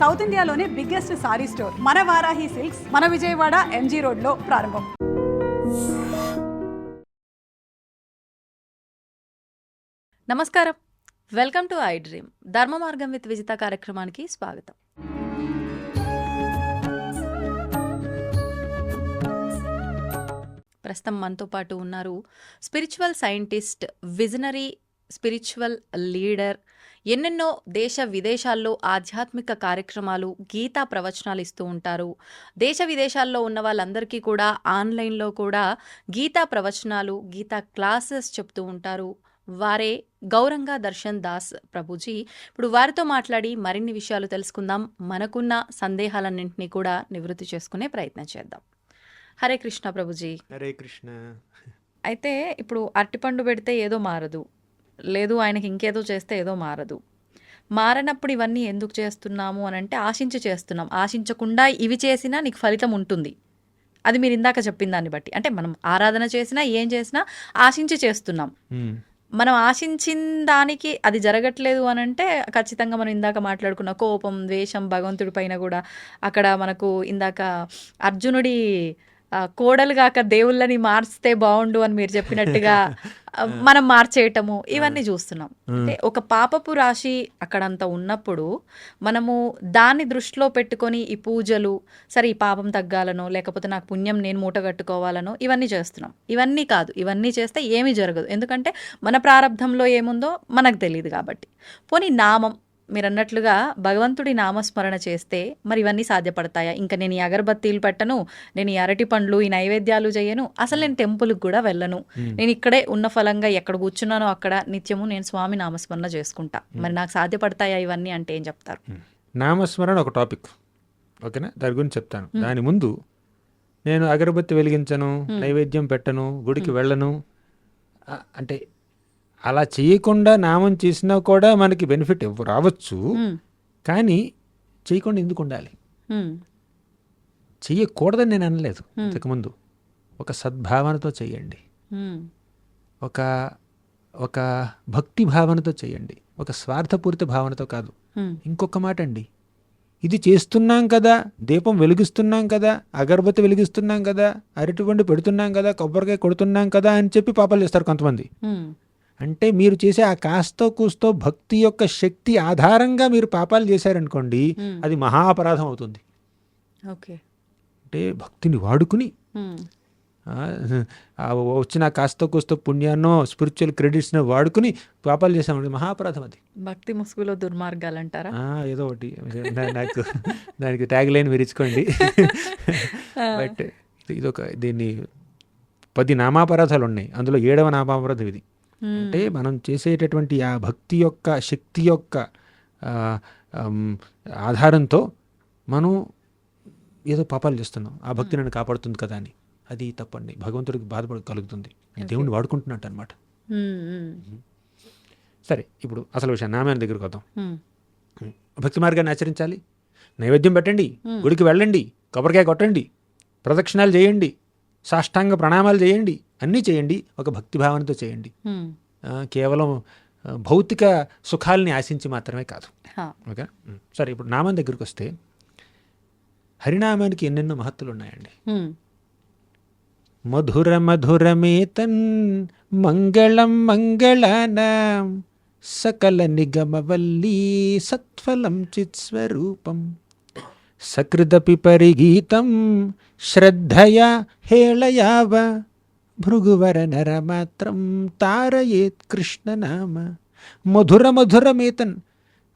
South ఇండియాలోనే biggest sorry store మన Varahi silks మన విజయవాడ ఎంజీ రోడ్లో ప్రారంభం. నమస్కారం, వెల్కమ్ టు ఐ డ్రీమ్. ధర్మ మార్గం విత్ విజిత కార్యక్రమానికి స్వాగతం. ప్రస్తుతం మనతో పాటు ఉన్నారు spiritual scientist, visionary spiritual leader, ఎన్నెన్నో దేశ విదేశాల్లో ఆధ్యాత్మిక కార్యక్రమాలు, గీతా ప్రవచనాలు ఇస్తూ ఉంటారు. దేశ విదేశాల్లో ఉన్న వాళ్ళందరికీ కూడా ఆన్లైన్లో కూడా గీతా ప్రవచనాలు, గీతా క్లాసెస్ చెప్తూ ఉంటారు. వారే గౌరంగా దర్శన్ దాస్ ప్రభుజీ. ఇప్పుడు వారితో మాట్లాడి మరిన్ని విషయాలు తెలుసుకుందాం. మనకున్న సందేహాలన్నింటినీ కూడా నివృత్తి చేసుకునే ప్రయత్నం చేద్దాం. హరే కృష్ణ ప్రభుజీ. హరే కృష్ణ. అయితే ఇప్పుడు అరటిపండు పెడితే ఏదో మారదు, లేదు ఆయనకి ఇంకేదో చేస్తే ఏదో మారదు. మారనప్పుడు ఇవన్నీ ఎందుకు చేస్తున్నాము అని అంటే ఆశించి చేస్తున్నాం. ఆశించకుండా ఇవి చేసినా నీకు ఫలితం ఉంటుంది. అది మీరు ఇందాక చెప్పిన దాన్ని బట్టి, అంటే మనం ఆరాధన చేసినా ఏం చేసినా ఆశించి చేస్తున్నాం. మనం ఆశించిన దానికి అది జరగట్లేదు అని అంటే ఖచ్చితంగా మనం ఇందాక మాట్లాడుకున్న కోపం, ద్వేషం భగవంతుడి పైన కూడా, అక్కడ మనకు ఇందాక అర్జునుడి కోడలు గాక దేవుళ్ళని మార్చితే బాగుండు అని మీరు చెప్పినట్టుగా మనం మార్చేయటము, ఇవన్నీ చూస్తున్నాం. అంటే ఒక పాపపు రాశి అక్కడంతా ఉన్నప్పుడు మనము దాన్ని దృష్టిలో పెట్టుకొని ఈ పూజలు, సరే ఈ పాపం తగ్గాలనో లేకపోతే నాకు పుణ్యం నేను మూట కట్టుకోవాలనో ఇవన్నీ చేస్తున్నాం. ఇవన్నీ కాదు, ఇవన్నీ చేస్తే ఏమీ జరగదు. ఎందుకంటే మన ప్రారంధంలో ఏముందో మనకు తెలియదు కాబట్టి. పోనీ నామం, మీరు అన్నట్లుగా భగవంతుడి నామస్మరణ చేస్తే మరి ఇవన్నీ సాధ్యపడతాయా? ఇంకా నేను ఈ అగరబత్తీలు పెట్టను, నేను ఈ అరటి పండ్లు, ఈ నైవేద్యాలు చేయను, అసలు నేను టెంపుల్కి కూడా వెళ్ళను, నేను ఇక్కడే ఉన్న ఫలంగా ఎక్కడ కూర్చున్నానో అక్కడ నిత్యము నేను స్వామి నామస్మరణ చేసుకుంటా, మరి నాకు సాధ్యపడతాయా ఇవన్నీ అంటే ఏం చెప్తారు? నామస్మరణ ఒక టాపిక్, ఓకేనా, దాని గురించి చెప్తాను. దాని ముందు నేను అగరబత్తి వెలిగించను, నైవేద్యం పెట్టను, గుడికి వెళ్ళను అంటే అలా చేయకుండా నామం చేసినా కూడా మనకి బెనిఫిట్ రావచ్చు. కానీ చేయకుండా ఎందుకు ఉండాలి? చెయ్యకూడదని నేను అనలేదు ఇంతకుముందు. ఒక సద్భావనతో చెయ్యండి, ఒక ఒక భక్తి భావనతో చేయండి, ఒక స్వార్థపూరిత భావనతో కాదు. ఇంకొక మాట అండి, ఇది చేస్తున్నాం కదా, దీపం వెలిగిస్తున్నాం కదా, అగరబత్తి వెలిగిస్తున్నాం కదా, అరటిపండు పెడుతున్నాం కదా, కొబ్బరికాయ కొడుతున్నాం కదా అని చెప్పి పాపాలు చేస్తారు కొంతమంది. అంటే మీరు చేసే ఆ కాస్తో కూస్తో భక్తి యొక్క శక్తి ఆధారంగా మీరు పాపాలు చేశారనుకోండి, అది మహా అపరాధం అవుతుంది. ఓకే, అంటే భక్తిని వాడుకుని వచ్చిన కాస్తో కూస్తో పుణ్యాన్నో స్పిరిచువల్ క్రెడిట్స్నో వాడుకుని పాపాలు చేసామండి, మహా అపరాధం అది. భక్తి ముసుగులో దుర్మార్గాలు అంటారా? ఏదో ఒకటి నాకు దానికి ట్యాగ్ లైన్ మీరు ఇచ్చుకోండి. బట్ ఇదొక, దీన్ని 10 నామాపరాధాలు ఉన్నాయి, అందులో 7వ నామాపరాధం ఇది. అంటే మనం చేసేటటువంటి ఆ భక్తి యొక్క శక్తి యొక్క ఆధారంతో మనం ఏదో పాపాలు చేస్తున్నాం, ఆ భక్తి నన్ను కాపాడుతుంది కదా అని. అది తప్పండి, భగవంతుడికి కలుగుతుంది, దేవుణ్ణి వాడుకుంటున్నట్టు అనమాట. సరే, ఇప్పుడు అసలు విషయం నామాన్ని దగ్గరకు వద్దాం. భక్తి మార్గాన్ని ఆచరించాలి, నైవేద్యం పెట్టండి, గుడికి వెళ్ళండి, కొబ్బరికాయ కొట్టండి, ప్రదక్షిణాలు చేయండి, సాష్టాంగ ప్రణామాలు చేయండి, అన్నీ చేయండి, ఒక భక్తి భావనతో చేయండి. కేవలం భౌతిక సుఖాలని ఆశించి మాత్రమే కాదు. ఓకే, సరే, ఇప్పుడు నామం దగ్గరికి వస్తే హరినామానికి ఎన్నెన్నో మహత్తులు ఉన్నాయండి. మధుర మధురమేతన్ మంగళం మంగళానాం సకల నిగమవల్లీ సత్ఫలం చిత్స్వరూపం సకృదపి పరిగీతం శ్రద్ధయా హేళయావ భృగువర నరమాత్రం తారయేత్ కృష్ణనామ. మధుర మధురమేతన్,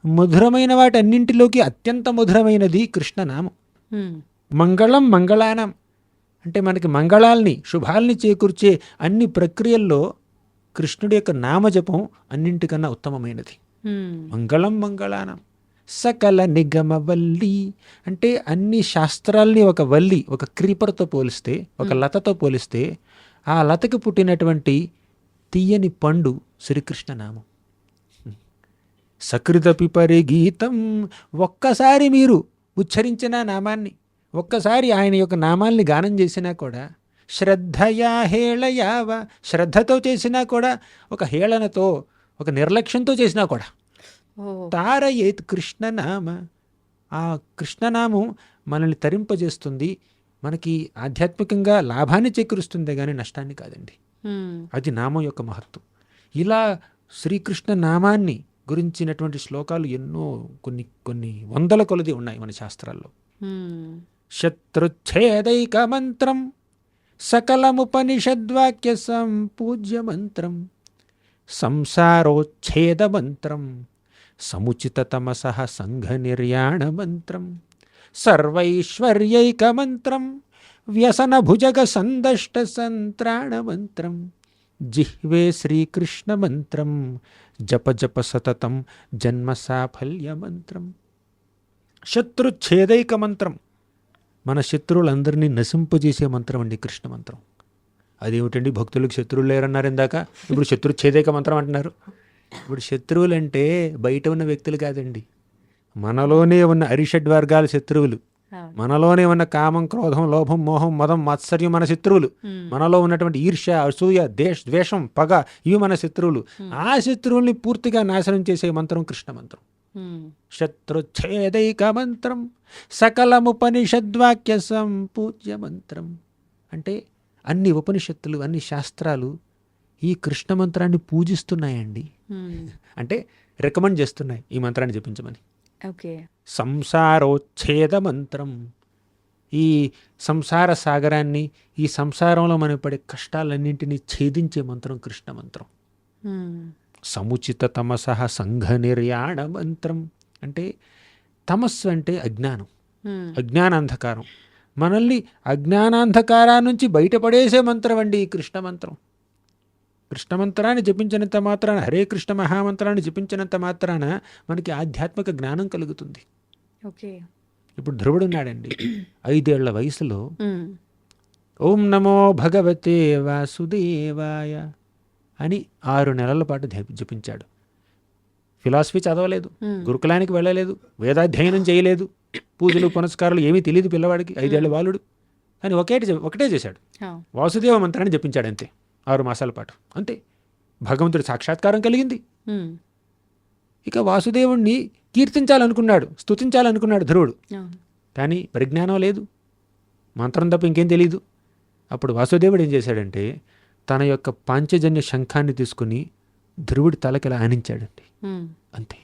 మధురమైన వాటన్నింటిలోకి అత్యంత మధురమైనది కృష్ణనామం. మంగళం మంగళానం అంటే మనకి మంగళాల్ని, శుభాల్ని చేకూర్చే అన్ని ప్రక్రియల్లో కృష్ణుడి యొక్క నామజపం అన్నింటికన్నా ఉత్తమమైనది. మంగళం మంగళానం సకల నిగమవల్లి అంటే అన్ని శాస్త్రాల్ని ఒక వల్లి, ఒక క్రీపర్తో పోలిస్తే, ఒక లతతో పోలిస్తే ఆ లతకి పుట్టినటువంటి తీయని పండు శ్రీకృష్ణ నామం. సకృదపి పరిగీతం, ఒక్కసారి మీరు ఉచ్చరించిన నామాన్ని, ఒక్కసారి ఆయన యొక్క నామాల్ని గానం చేసినా కూడా, శ్రద్ధయా హేళయావ, శ్రద్ధతో చేసినా కూడా, ఒక హేళనతో, ఒక నిర్లక్ష్యంతో చేసినా కూడా, తారయేత్ కృష్ణనామ, ఆ కృష్ణనామం మనల్ని తరింపజేస్తుంది, మనకి ఆధ్యాత్మికంగా లాభాన్ని చేకూరుస్తుంది కానీ నష్టాన్ని కాదండి. అది నామం యొక్క మహత్వం. ఇలా శ్రీకృష్ణ నామాన్ని గురించినటువంటి శ్లోకాలు ఎన్నో, కొన్ని వందల కొలది ఉన్నాయి మన శాస్త్రాల్లో. శత్రుచ్ఛేదైక మంత్రం సకలముపనిషద్వాక్య సంపూజ్య మంత్రం సంసారోచ్ఛేద మంత్రం సముచిత తమసః సంఘ నిర్యాణ మంత్రం సర్వైశ్వర్యైక మంత్రం వ్యసన భుజగ సందష్ట సంత్రాణ మంత్రం జిహ్వే శ్రీకృష్ణ మంత్రం జప జప సతతం జన్మ సాఫల్య మంత్రం. శత్రుచ్ఛేదైక మంత్రం, మన శత్రువులందరినీ నశింపజేసే మంత్రం అండి కృష్ణ మంత్రం. అదేమిటండి భక్తులకు శత్రువులు లేరన్నారు ఇందాక, ఇప్పుడు శత్రుచ్ఛేదైక మంత్రం అంటున్నారు. ఇప్పుడు శత్రువులు అంటే బయట ఉన్న వ్యక్తులు కాదండి, మనలోనే ఉన్న అరిషడ్ వర్గాల శత్రువులు, మనలోనే ఉన్న కామం, క్రోధం, లోభం, మోహం, మదం, మాత్సర్యం మన శత్రువులు. మనలో ఉన్నటువంటి ఈర్ష్య, అసూయ, ద్వేషం, పగ ఇవి మన శత్రువులు. ఆ శత్రువుల్ని పూర్తిగా నాశనం చేసే మంత్రం కృష్ణ మంత్రం. శత్రుచ్ఛేదైక మంత్రం సకలముపనిషద్వాక్య సంపూజ్య మంత్రం. అంటే అన్ని ఉపనిషత్తులు, అన్ని శాస్త్రాలు ఈ కృష్ణ మంత్రాన్ని పూజిస్తున్నాయండి. అంటే రికమెండ్ చేస్తున్నాయి ఈ మంత్రాన్ని జపించమని. ఓకే. సంసారోచ్ఛేద మంత్రం, ఈ సంసార సాగరాన్ని, ఈ సంసారంలో మనం పడే కష్టాలన్నింటినీ ఛేదించే మంత్రం కృష్ణ మంత్రం. సముచిత తమసః సంఘ నిర్యాణ మంత్రం. అంటే తమస్సు అంటే అజ్ఞానం, అజ్ఞానాంధకారం. మనల్ని అజ్ఞానాంధకారా నుంచి బయటపడేసే మంత్రం అండి ఈ కృష్ణ మంత్రం. కృష్ణ మంత్రాన్ని జపించినంత మాత్రాన, హరే కృష్ణ మహామంత్రాన్ని జపించినంత మాత్రాన మనకి ఆధ్యాత్మిక జ్ఞానం కలుగుతుంది. ఓకే. ఇప్పుడు ధ్రువుడు ఉన్నాడండి, 5 ఏళ్ల వయసులో ఓం నమో భగవతే వాసుదేవాయ అని 6 నెలల పాటు జపించాడు. ఫిలాసఫీ చదవలేదు, గురుకులానికి వెళ్ళలేదు, వేదాధ్యయనం చేయలేదు, పూజలు పునస్కారాలు ఏమీ తెలియదు పిల్లవాడికి, 5 ఏళ్ల బాలుడు. కానీ ఒకటే చేశాడు, వాసుదేవ మంత్రాన్ని జపించాడు అంతే, 6 మాసాల పాటు అంతే. భగవంతుడి సాక్షాత్కారం కలిగింది. ఇక వాసుదేవుణ్ణి కీర్తించాలనుకున్నాడు, స్తుతించాలనుకున్నాడు ధ్రువుడు. కానీ పరిజ్ఞానం లేదు, మంత్రం తప్ప ఇంకేం తెలియదు. అప్పుడు వాసుదేవుడు ఏం చేశాడంటే తన యొక్క పాంచజన్య శంఖాన్ని తీసుకుని ధ్రువుడి తలకిలా ఆనించాడండి. అంతే.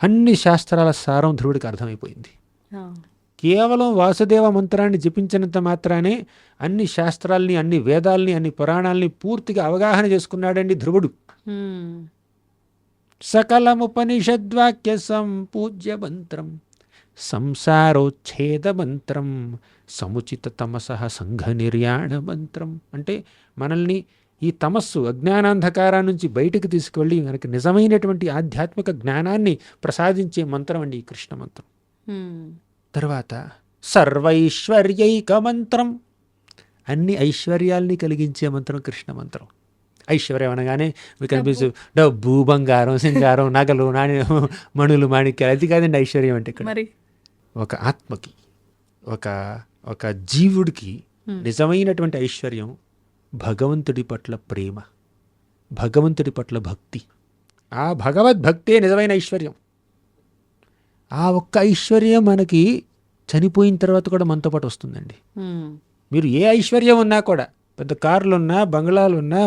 అన్ని శాస్త్రాల సారం ధ్రువుడికి అర్థమైపోయింది. కేవలం వాసుదేవ మంత్రాన్ని జపించినంత మాత్రానే అన్ని శాస్త్రాల్ని, అన్ని వేదాల్ని, అన్ని పురాణాలని పూర్తిగా అవగాహన చేసుకున్నాడండి ధ్రువుడు. సకలముపనిషద్వాక్య సంపూజ్య మంత్రం సంసారోచ్ఛేద మంత్రం సముచిత తమసః సంఘ నిర్యాణ మంత్రం. అంటే మనల్ని ఈ తమస్సు, అజ్ఞానాంధకారా నుంచి బయటకు తీసుకువెళ్ళి మనకి నిజమైనటువంటి ఆధ్యాత్మిక జ్ఞానాన్ని ప్రసాదించే మంత్రం అండి ఈ కృష్ణ మంత్రం. తర్వాత సర్వైశ్వర్యైక మంత్రం, అన్ని ఐశ్వర్యాల్ని కలిగించే మంత్రం కృష్ణ మంత్రం. ఐశ్వర్యం అనగానే మీకు కనిపిస్తూ డబ్బు, బంగారం, సింగారం, నగలు, మణులు, మాణిక్యాలు, అది కాదండి ఐశ్వర్యం అంటే. ఇక్కడ ఒక ఆత్మకి, ఒక జీవుడికి నిజమైనటువంటి ఐశ్వర్యం భగవంతుడి పట్ల ప్రేమ, భగవంతుడి పట్ల భక్తి. ఆ భగవద్భక్తే నిజమైన ఐశ్వర్యం. ఆ ఒక్క ఐశ్వర్యం మనకి చనిపోయిన తర్వాత కూడా మనతో పాటు వస్తుందండి. మీరు ఏ ఐశ్వర్యం ఉన్నా కూడా, పెద్ద కార్లున్నా, బంగ్లాలున్నా,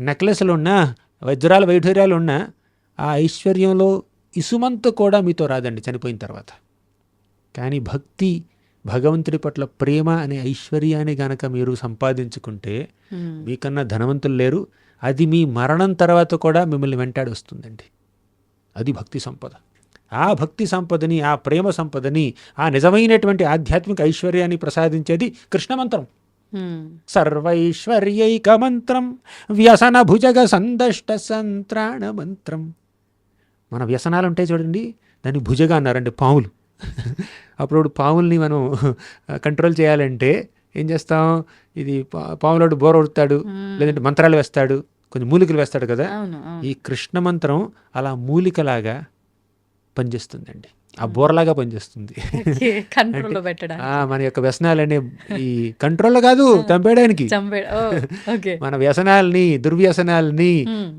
నెక్లెస్లున్నా, వజ్రాల వైఢూర్యాలు ఉన్నా, ఆ ఐశ్వర్యంలో ఇసుమంత కూడా మీతో రాదండి చనిపోయిన తర్వాత. కానీ భక్తి, భగవంతుడి పట్ల ప్రేమ అనే ఐశ్వర్యాన్ని గనక మీరు సంపాదించుకుంటే మీకన్నా ధనవంతులు లేరు. అది మీ మరణం తర్వాత కూడా మిమ్మల్ని వెంటాడి వస్తుందండి. అది భక్తి సంపద. ఆ భక్తి సంపదని, ఆ ప్రేమ సంపదని, ఆ నిజమైనటువంటి ఆధ్యాత్మిక ఐశ్వర్యాన్ని ప్రసాదించేది కృష్ణ మంత్రం. సర్వైశ్వర్యైక మంత్రం వ్యసన భుజగ సందష్ట సంత్రాణ మంత్రం. మన వ్యసనాలు ఉంటాయి చూడండి, దాన్ని భుజగా అన్నారండి, పాములు. అప్పుడు పాముల్ని మనం కంట్రోల్ చేయాలంటే ఏం చేస్తాం, ఇది పాములోడు బోర ఉడతాడు, లేదంటే మంత్రాలు వేస్తాడు, కొన్ని మూలికలు వేస్తాడు కదా. ఈ కృష్ణ మంత్రం అలా మూలికలాగా పనిచేస్తుందండి. ఆ బోర్లాగా పనిచేస్తుంది. కంట్రోల్లో పెట్టడానికి. మన యొక్క వ్యసనాలనే ఈ కంట్రోల్లో కాదు, చంపేయడానికి. ఓకే. మన వ్యసనాలని, దుర్వ్యసనాలని,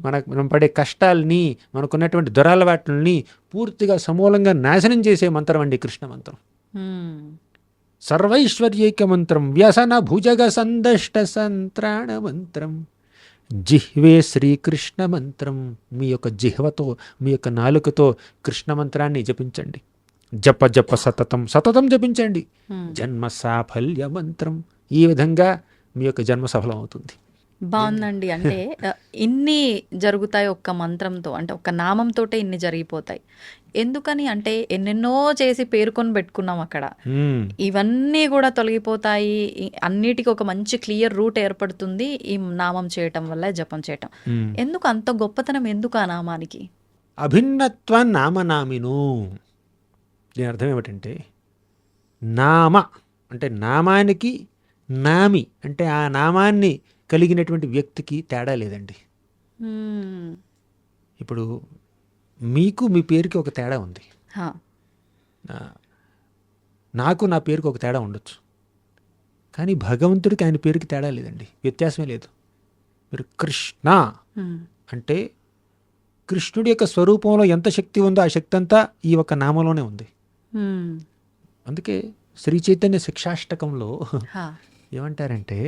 మనం పడే కష్టాలని, మనకున్నటువంటి దురలవాట్లని పూర్తిగా సమూలంగా నాశనం చేసే మంత్రం అండి కృష్ణ మంత్రం. సర్వైశ్వర్యైక మంత్రం, వ్యసన భుజగ సందష్ట సంత్రాణ మంత్రం, జిహ్వే శ్రీకృష్ణ మంత్రం. మీ యొక్క జిహ్వతో, మీ యొక్క నాలుకతో కృష్ణ మంత్రాన్ని జపించండి. జప జప సతతం, సతతం జపించండి. జన్మ సాఫల్య మంత్రం. ఈ విధంగా మీ యొక్క జన్మ సఫలం అవుతుంది. బాగుందండి. అంటే ఇన్ని జరుగుతాయి ఒక్క మంత్రంతో, అంటే ఒక్క నామంతోటే ఇన్ని జరిగిపోతాయి. ఎందుకని అంటే ఎన్నెన్నో చేసి పేర్కొని పెట్టుకున్నాం అక్కడ, ఇవన్నీ కూడా తొలగిపోతాయి. అన్నిటికీ ఒక మంచి క్లియర్ రూట్ ఏర్పడుతుంది ఈ నామం చేయటం వల్ల, జపం చేయటం. ఎందుకు అంత గొప్పతనం, ఎందుకు ఆ నామానికి? అభిన్నత్వ నామనామిను. దీని అర్థం ఏమిటంటే, నామ అంటే నామానికి, నామి అంటే ఆ నామాన్ని కలిగినటువంటి వ్యక్తికి తేడా లేదండి. ఇప్పుడు మీకు మీ పేరుకి ఒక తేడా ఉంది, నాకు నా పేరుకి ఒక తేడా ఉండొచ్చు. కానీ భగవంతుడికి ఆయన పేరుకి తేడా లేదండి, వ్యత్యాసమే లేదు. మీరు కృష్ణ అంటే కృష్ణుడి యొక్క స్వరూపంలో ఎంత శక్తి ఉందో ఆ శక్తి అంతా ఈ ఒక నామంలోనే ఉంది. అందుకే శ్రీ చైతన్య శిక్షాష్టకంలో ఏమంటారంటే,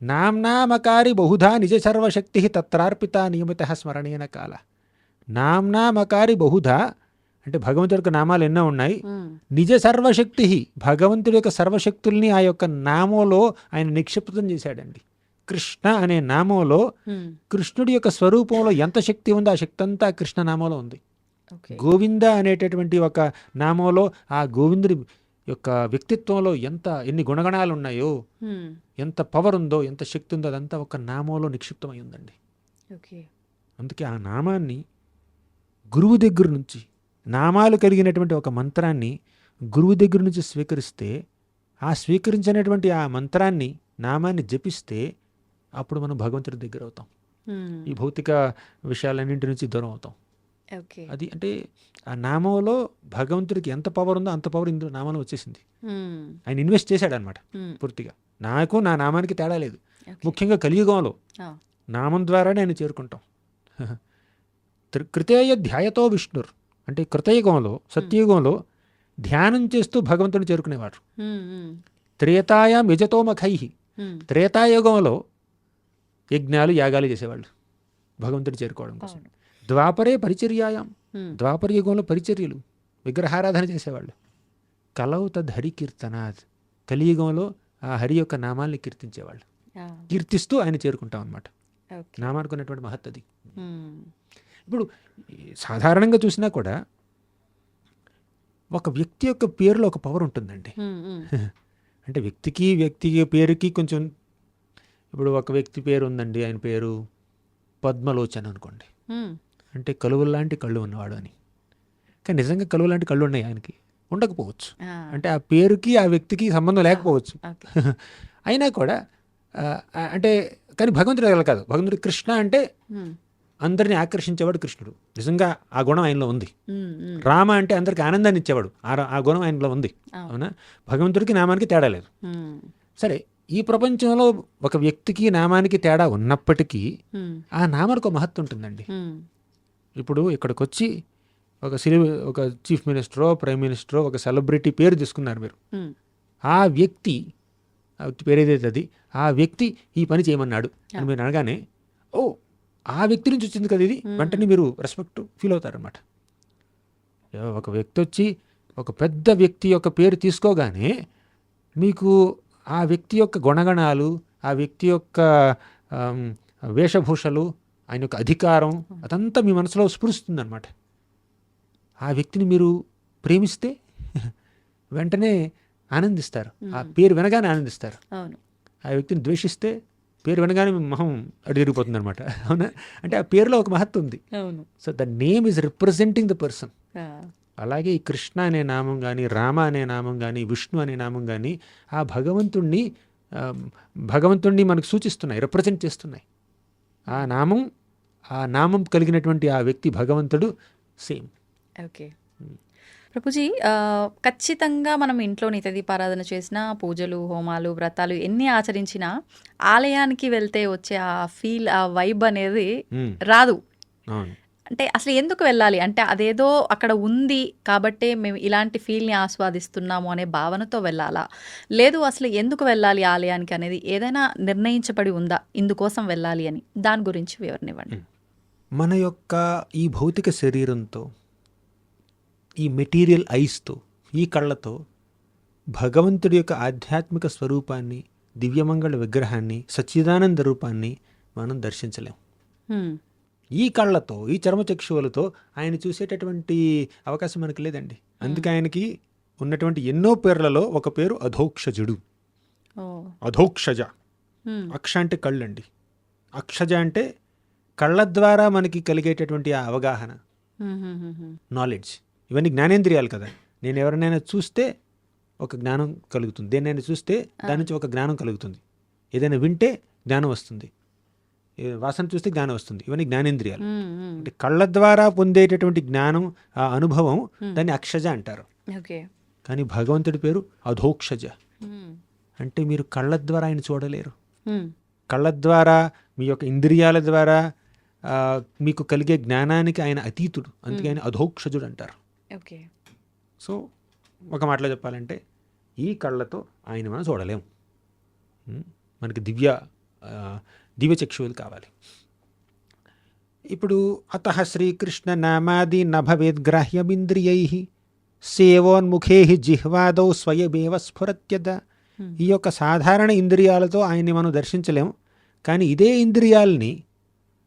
నామ్నామకారి బహుధా నిజ సర్వశక్తి తత్రార్పిత నియమిత స్మరణీయన కాల. నామ్నామకారి బహుధా అంటే భగవంతుడి యొక్క నామాలు ఎన్నో ఉన్నాయి. నిజ సర్వశక్తి, భగవంతుడి యొక్క సర్వశక్తుల్ని ఆ యొక్క నామంలో ఆయన నిక్షిప్తం చేశాడండి. కృష్ణ అనే నామంలో కృష్ణుడి యొక్క స్వరూపంలో ఎంత శక్తి ఉందో ఆ శక్తి అంతా కృష్ణ నామంలో ఉంది. గోవింద అనేటటువంటి ఒక నామంలో ఆ గోవిందుడి యొక్క వ్యక్తిత్వంలో ఎన్ని గుణగణాలు ఉన్నాయో, ఎంత పవర్ ఉందో, ఎంత శక్తి ఉందో, అదంతా ఒక నామంలో నిక్షిప్తమై ఉందండి. అందుకే ఆ నామాన్ని గురువు దగ్గర నుంచి, నామాలు కలిగినటువంటి ఒక మంత్రాన్ని గురువు దగ్గర నుంచి స్వీకరిస్తే, ఆ స్వీకరించినటువంటి ఆ మంత్రాన్ని, నామాన్ని జపిస్తే అప్పుడు మనం భగవంతుడి దగ్గర అవుతాం. ఈ భౌతిక విషయాలన్నింటి నుంచి దూరం అవుతాం. అది అంటే ఆ నామంలో భగవంతుడికి ఎంత పవర్ ఉందో అంత పవర్ ఇందులో నామంలో వచ్చేసింది. ఆయన ఇన్వెస్ట్ చేశాడు అనమాట పూర్తిగా. నాకు నా నామానికి తేడా లేదు. ముఖ్యంగా కలియుగంలో నామం ద్వారానే ఆయన చేరుకుంటాం. కృతేయ ధ్యాయతో విష్ణుర్ అంటే కృతయుగంలో, సత్యయుగంలో ధ్యానం చేస్తూ భగవంతుని చేరుకునేవాడు. త్రేతాయాం యజతోమఖై, త్రేతాయుగంలో యజ్ఞాలు, యాగాలు చేసేవాళ్ళు భగవంతుని చేరుకోవడం కోసం. ద్వాపరే పరిచర్యాయాం, ద్వాపర యుగంలో పరిచర్యలు, విగ్రహారాధన చేసేవాళ్ళు. కలౌ తద్ హరి కీర్తనాథ్, కలియుగంలో ఆ హరి యొక్క నామాల్ని కీర్తించేవాళ్ళు. కీర్తిస్తూ ఆయన చేరుకుంటాం అనమాట. నామానికి ఉన్నటువంటి మహత్ అది. ఇప్పుడు సాధారణంగా చూసినా కూడా ఒక వ్యక్తి యొక్క పేరులో ఒక పవర్ ఉంటుందండి. అంటే వ్యక్తి పేరుకి కొంచెం, ఇప్పుడు ఒక వ్యక్తి పేరు ఉందండి, ఆయన పేరు పద్మలోచన్ అనుకోండి, అంటే కలువలు లాంటి కళ్ళు ఉన్నవాడు అని. కానీ నిజంగా కలువ లాంటి కళ్ళు ఉన్నాయి ఆయనకి, ఉండకపోవచ్చు. అంటే ఆ పేరుకి ఆ వ్యక్తికి సంబంధం లేకపోవచ్చు. అయినా కూడా అంటే కానీ భగవంతుడు అలా కాదు. భగవంతుడు కృష్ణ అంటే అందరినీ ఆకర్షించేవాడు కృష్ణుడు. నిజంగా ఆ గుణం ఆయనలో ఉంది. రామ అంటే అందరికి ఆనందాన్ని ఇచ్చేవాడు, ఆ గుణం ఆయనలో ఉంది. అవునా? భగవంతుడికి నామానికి తేడా లేదు. సరే, ఈ ప్రపంచంలో ఒక వ్యక్తికి నామానికి తేడా ఉన్నప్పటికీ ఆ నామానికి ఒక మహత్వం ఉంటుందండి. ఇప్పుడు ఇక్కడికి వచ్చి ఒక చీఫ్ మినిస్టరో, ప్రైమ్ మినిస్టరో, ఒక సెలబ్రిటీ పేరు తీసుకున్నారు మీరు. ఆ వ్యక్తి పేరు ఏదైతే అది, ఆ వ్యక్తి ఈ పని చేయమన్నాడు అని మీరు అనగానే, ఓ ఆ వ్యక్తి నుంచి వచ్చింది కదా ఇది, వెంటనే మీరు రెస్పెక్ట్ ఫీల్ అవుతారనమాట. ఒక వ్యక్తి వచ్చి ఒక పెద్ద వ్యక్తి యొక్క పేరు తీసుకోగానే మీకు ఆ వ్యక్తి యొక్క గుణగణాలు, ఆ వ్యక్తి యొక్క వేషభూషలు, ఆయన యొక్క అధికారం, అదంతా మీ మనసులో స్ఫురిస్తుంది అనమాట. ఆ వ్యక్తిని మీరు ప్రేమిస్తే వెంటనే ఆనందిస్తారు, ఆ పేరు వినగానే ఆనందిస్తారు. ఆ వ్యక్తిని ద్వేషిస్తే పేరు వినగానే మొహం అడిగిపోతుంది అనమాట. అవునా? అంటే ఆ పేరులో ఒక మహత్వం ఉంది. So the name is representing the person. అలాగే ఈ కృష్ణ అనే నామం కానీ, రామ అనే నామం కానీ, విష్ణు అనే నామం కానీ ఆ భగవంతుణ్ణి మనకు సూచిస్తున్నాయి, రిప్రజెంట్ చేస్తున్నాయి. ఆ నామం కలిగినటువంటి ఆ వ్యక్తి భగవంతుడు సేమ్. ఓకే. ప్రభుజీ, ఖచ్చితంగా మనం ఇంట్లో నిత్య దీపారాధన చేసినా, పూజలు, హోమాలు, వ్రతాలు ఎన్ని ఆచరించినా ఆలయానికి వెళ్తే వచ్చే ఆ ఫీల్, ఆ వైబ్ అనేది మ్మ్. రాదు. అవును. అంటే అసలు ఎందుకు వెళ్ళాలి? అంటే అదేదో అక్కడ ఉంది కాబట్టే మేము ఇలాంటి ఫీల్‌ని ఆస్వాదిస్తున్నాము అనే భావనతో వెళ్ళాలా? లేదు అసలు ఎందుకు వెళ్ళాలి ఆలయానికి అనేది ఏదైనా నిర్ణయించబడి ఉందా? ఇందుకోసం వెళ్ళాలి అని. దాని గురించి వివరణ ఇవ్వండి. మన యొక్క ఈ భౌతిక శరీరంతో, ఈ మెటీరియల్ ఐస్తో, ఈ కళ్ళతో భగవంతుడి యొక్క ఆధ్యాత్మిక స్వరూపాన్ని, దివ్యమంగళ విగ్రహాన్ని, సచ్చిదానంద రూపాన్ని మనం దర్శించలేం. హ్మ్. ఈ కళ్ళతో, ఈ చర్మచక్షువులతో ఆయన చూసేటటువంటి అవకాశం మనకు లేదండి. అందుకే ఆయనకి ఉన్నటువంటి ఎన్నో పేర్లలో ఒక పేరు అధోక్షజుడు. ఓహ్! అధోక్షజ. హ్మ్. అక్ష అంటే కళ్ళండి. అక్షజ అంటే కళ్ళ ద్వారా మనకి కలిగేటటువంటి ఆ అవగాహన, హుహుహుహు. నాలెడ్జ్. ఇవన్నీ జ్ఞానేంద్రియాలు కదా. నేను ఎవరినైనా చూస్తే ఒక జ్ఞానం కలుగుతుంది, దేన్నైనా చూస్తే దాని నుంచి ఒక జ్ఞానం కలుగుతుంది, ఏదైనా వింటే జ్ఞానం వస్తుంది, వాసన చూస్తే జ్ఞానం వస్తుంది. ఇవన్నీ జ్ఞానేంద్రియాలు. హ్మ్. హ్మ్. అంటే కళ్ళ ద్వారా పొందేటటువంటి జ్ఞానం, ఆ అనుభవం, దాన్ని అక్షజ అంటారు. ఓకే. కానీ భగవంతుడి పేరు అధోక్షజ. హ్మ్. అంటే మీరు కళ్ళ ద్వారా ఆయన చూడలేరు. హ్మ్. కళ్ళ ద్వారా, మీ యొక్క ఇంద్రియాల ద్వారా మీకు కలిగే జ్ఞానానికి ఆయన అతీతుడు. అందుకే ఆయన అధోక్షజుడు అంటారు. ఓకే. సో ఒక మాటలో చెప్పాలంటే ఈ కళ్ళతో ఆయన మనం చూడలేం. మనకి దివ్య చక్షువులు కావాలి. ఇప్పుడు అతః శ్రీకృష్ణ నామాది నభవేద్గ్రాహ్యమింద్రియై సేవోన్ముఖే జిహ్వాదౌ స్వయమేవ స్ఫురత్యద. ఈ యొక్క సాధారణ ఇంద్రియాలతో ఆయన్ని మనం దర్శించలేము. కానీ ఇదే ఇంద్రియాలని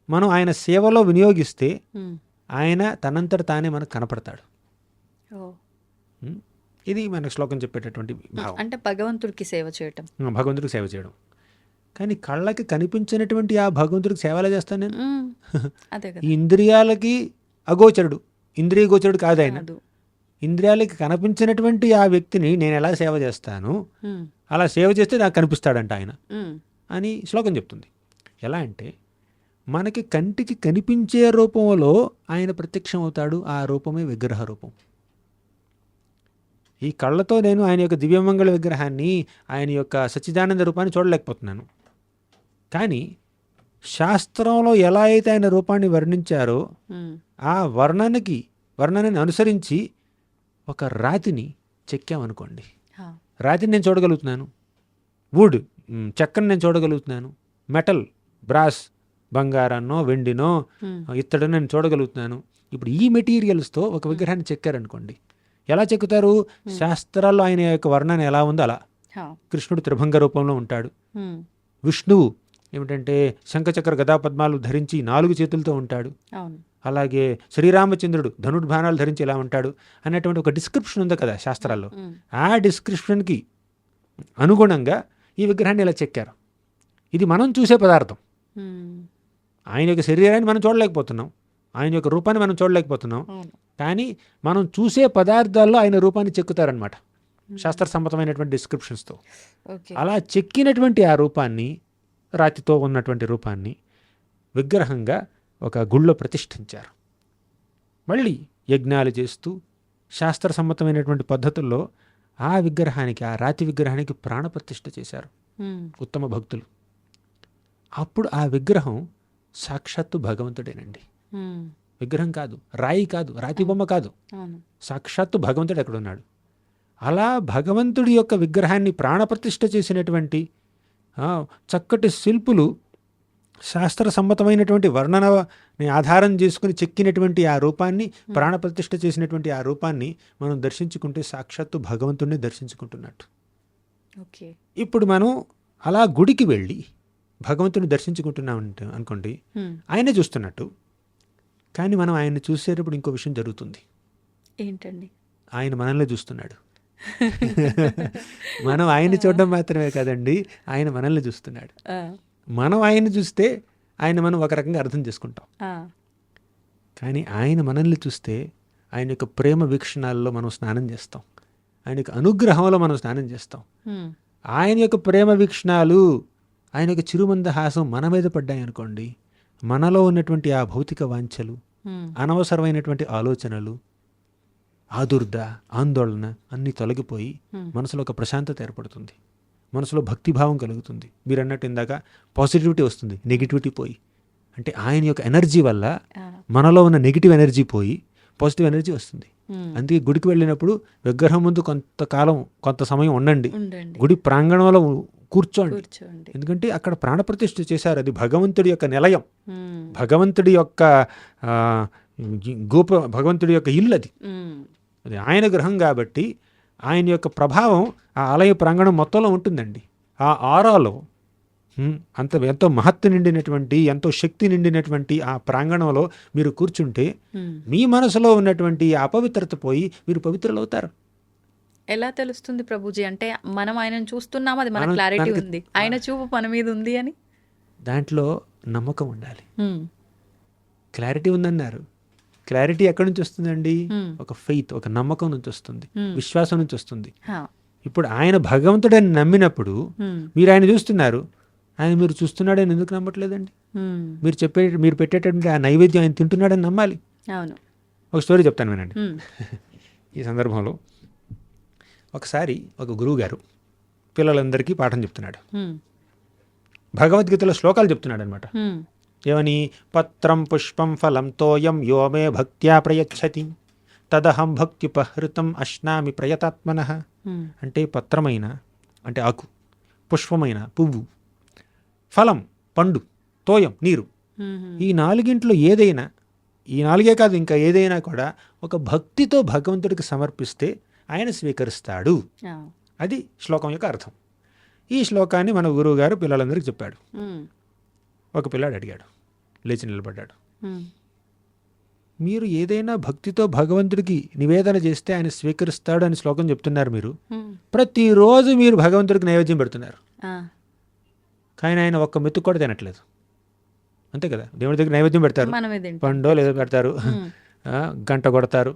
మనం ఆయన సేవలో వినియోగిస్తే హ్మ్. ఆయన తనంతట తానే మనకు కనపడతాడు. ఓహ్! ఇది మన శ్లోకం చెప్పేటటువంటి భావం. అంటే భగవంతుడికి సేవ చేయటం. భగవంతుడికి సేవ చేయడం. కానీ కళ్ళకి కనిపించినటువంటి ఆ భగవంతుడికి సేవ ఎలా చేస్తాను నేను? హ్మ్. అదే ఈ కదా. ఇంద్రియాలకి అగోచరుడు, ఇంద్రియ గోచరుడు కాదు ఆయన. కాదు. ఇంద్రియాలకి కనిపించినటువంటి ఆ వ్యక్తిని నేను ఎలా సేవ చేస్తాను, హ్మ్. అలా సేవ చేస్తే నాకు కనిపిస్తాడంట ఆయన హ్మ్. అని శ్లోకం చెప్తుంది. ఎలా అంటే మనకి కంటికి కనిపించే రూపంలో ఆయన ప్రత్యక్షం అవుతాడు. ఆ రూపమే విగ్రహ రూపం. ఈ కళ్ళతో నేను ఆయన యొక్క దివ్యమంగళ విగ్రహాన్ని, ఆయన యొక్క సచ్చిదానంద రూపాన్ని చూడలేకపోతున్నాను. కానీ శాస్త్రంలో ఎలా అయితే ఆయన రూపాన్ని వర్ణించారో హ్మ్. ఆ వర్ణనని అనుసరించి ఒక రాతిని చెక్కామనుకోండి, హా. రాతిని నేను చూడగలుగుతున్నాను. వుడ్, చెక్కను నేను చూడగలుగుతున్నాను. మెటల్, బ్రాస్, బంగారాన్నో వెండినో హ్మ్. ఇత్తడినో నేను చూడగలుగుతున్నాను. ఇప్పుడు ఈ మెటీరియల్స్తో ఒక విగ్రహాన్ని చెక్కారనుకోండి, ఎలా చెక్కుతారు? శాస్త్రాల్లో ఆయన యొక్క వర్ణన ఎలా ఉందో అలా. హా. కృష్ణుడు త్రిభంగ రూపంలో ఉంటాడు. హ్మ్. విష్ణువు ఏమిటంటే శంఖచక్ర గదాపద్మాలు ధరించి 4 చేతులతో ఉంటాడు. అవును. అలాగే శ్రీరామచంద్రుడు ధనుర్బాణాలు ధరించి ఇలా ఉంటాడు అనేటువంటి ఒక డిస్క్రిప్షన్ ఉంది కదా శాస్త్రాల్లో. హ్మ్. ఆ డిస్క్రిప్షన్కి అనుగుణంగా ఈ విగ్రహాన్ని ఇలా చెక్కారు. ఇది మనం చూసే పదార్థం. హ్మ్. ఆయన యొక్క శరీరాన్ని మనం చూడలేకపోతున్నాం, ఆయన యొక్క రూపాన్ని మనం చూడలేకపోతున్నాం. అవును. కానీ మనం చూసే పదార్థాల్లో ఆయన రూపాన్ని చెక్కుతారనమాట శాస్త్ర సమ్మతమైనటువంటి డిస్క్రిప్షన్స్తో. ఓకే. అలా చెక్కినటువంటి ఆ రూపాన్ని, రాతితో ఉన్నటువంటి రూపాన్ని విగ్రహంగా ఒక గుళ్ళో ప్రతిష్ఠించారు. మళ్ళీ యజ్ఞాలు చేస్తూ శాస్త్ర సమ్మతమైనటువంటి పద్ధతుల్లో ఆ విగ్రహానికి, ఆ రాతి విగ్రహానికి ప్రాణప్రతిష్ఠ చేశారు హ్మ్. ఉత్తమ భక్తులు. అప్పుడు ఆ విగ్రహం సాక్షాత్తు భగవంతుడేనండి. హ్మ్. విగ్రహం కాదు, రాయి కాదు, రాతి బొమ్మ కాదు, అవును. సాక్షాత్తు భగవంతుడు ఎక్కడున్నాడు. అలా భగవంతుడి యొక్క విగ్రహాన్ని ప్రాణప్రతిష్ఠ చేసినటువంటి చక్కటి శిల్పులు శాస్త్ర సమ్మతమైనటువంటి వర్ణనని ఆధారం చేసుకుని చెక్కినటువంటి ఆ రూపాన్ని, ప్రాణప్రతిష్ఠ చేసినటువంటి ఆ రూపాన్ని మనం దర్శించుకుంటే సాక్షాత్తు భగవంతుడిని దర్శించుకుంటున్నట్టు. ఓకే. ఇప్పుడు మనం అలా గుడికి వెళ్ళి భగవంతుడిని దర్శించుకుంటున్నాం అనుకోండి, హ్మ్. ఆయనే చూస్తున్నట్టు. కానీ మనం ఆయన్ని చూసేటప్పుడు ఇంకో విషయం జరుగుతుంది. ఏంటండి? ఆయన మనల్ని చూస్తున్నాడు. మనం ఆయన్ని చూడడం మాత్రమే కాదండి, ఆయన మనల్ని చూస్తున్నాడు. ఆ. మనం ఆయన్ని చూస్తే ఆయన మనం ఒక రకంగా అర్థం చేసుకుంటాం. ఆ. కానీ ఆయన మనల్ని చూస్తే ఆయన యొక్క ప్రేమ వీక్షణాల్లో మనం స్నానం చేస్తాం, ఆయన యొక్క అనుగ్రహంలో మనం స్నానం చేస్తాం. హ్మ్. ఆయన యొక్క ప్రేమ వీక్షణాలు, ఆయన యొక్క చిరుమందహాసం మన మీద పడ్డాయి అనుకోండి, మనలో ఉన్నటువంటి ఆ భౌతిక వాంఛలు, హ్మ్. అనవసరమైనటువంటి ఆలోచనలు, ఆదుర్ద, ఆందోళన అన్నీ తొలగిపోయి మనసులో ఒక ప్రశాంతత ఏర్పడుతుంది, మనసులో భక్తిభావం కలుగుతుంది. మీరు అన్నట్టు ఇందాక పాజిటివిటీ వస్తుంది, నెగిటివిటీ పోయి. అంటే ఆయన యొక్క ఎనర్జీ వల్ల మనలో ఉన్న నెగిటివ్ ఎనర్జీ పోయి పాజిటివ్ ఎనర్జీ వస్తుంది. అందుకే గుడికి వెళ్ళినప్పుడు విగ్రహం ముందు కొంత సమయం ఉండండి, గుడి ప్రాంగణంలో కూర్చోండి. ఎందుకంటే అక్కడ ప్రాణప్రతిష్ఠ చేశారు, అది భగవంతుడి యొక్క నిలయం, భగవంతుడి యొక్క భగవంతుడి యొక్క ఇల్లు, అది ఆయన గృహం కాబట్టి ఆయన యొక్క ప్రభావం ఆ ఆలయ ప్రాంగణం మొత్తంలో ఉంటుందండి. ఆ ఆరాలో ఎంతో మహత్తు నిండినటువంటి, ఎంతో శక్తి నిండినటువంటి ఆ ప్రాంగణంలో మీరు కూర్చుంటే మీ మనసులో ఉన్నటువంటి అపవిత్రత పోయి మీరు పవిత్రులవుతారు. ఎలా తెలుస్తుంది ప్రభుజీ? అంటే మనం ఆయనను చూస్తున్నాం, అది మన క్లారిటీ ఉంది, ఆయన చూపు మన మీద ఉంది అని. దాంట్లో నమ్మకం ఉండాలి. క్లారిటీ ఉందన్నారు. క్లారిటీ ఎక్కడి నుంచి వస్తుందండి? ఒక ఫెయిత్, ఒక నమ్మకం నుంచి వస్తుంది, విశ్వాసం నుంచి వస్తుంది. ఇప్పుడు ఆయన భగవంతుడని నమ్మినప్పుడు మీరు ఆయన చూస్తున్నారు, ఆయన మీరు చూస్తున్నాడని ఎందుకు నమ్మట్లేదండి? మీరు పెట్టేటటువంటి ఆ నైవేద్యం ఆయన తింటున్నాడని నమ్మాలి. అవును. ఒక స్టోరీ చెప్తాను వినండి. ఈ సందర్భంలో ఒకసారి ఒక గురువు గారు పిల్లలందరికీ పాఠం చెప్తున్నాడు. భగవద్గీతలో శ్లోకాలు చెప్తున్నాడు అనమాట. ఏమని? పత్రం పుష్పం ఫలం తోయం యోమే భక్త్యా ప్రయచ్చతి తదహం భక్త్యుపహృతం అశ్నామి ప్రయతాత్మనః. అంటే పత్రమైన అంటే ఆకు, పుష్పమైన పువ్వు, ఫలం పండు, తోయం నీరు, ఈ నాలుగింట్లో ఏదైనా, ఈ నాలుగే కాదు ఇంకా ఏదైనా కూడా ఒక భక్తితో భగవంతుడికి సమర్పిస్తే ఆయన స్వీకరిస్తాడు. అది శ్లోకం యొక్క అర్థం. ఈ శ్లోకాన్ని మన గురువు గారు పిల్లలందరికీ చెప్పాడు. ఒక పిల్లాడు అడిగాడు, లేచి నిలబడ్డాడు, మీరు ఏదైనా భక్తితో భగవంతుడికి నివేదన చేస్తే ఆయన స్వీకరిస్తాడు అని శ్లోకం చెప్తున్నారు. మీరు ప్రతిరోజు మీరు భగవంతుడికి నైవేద్యం పెడుతున్నారు, కానీ ఆయన ఒక్క మెతుకు కూడా తినట్లేదు. అంతే కదా? దేవుడి దగ్గర నైవేద్యం పెడతారు, పండో లేదో పెడతారు, గంట కొడతారు,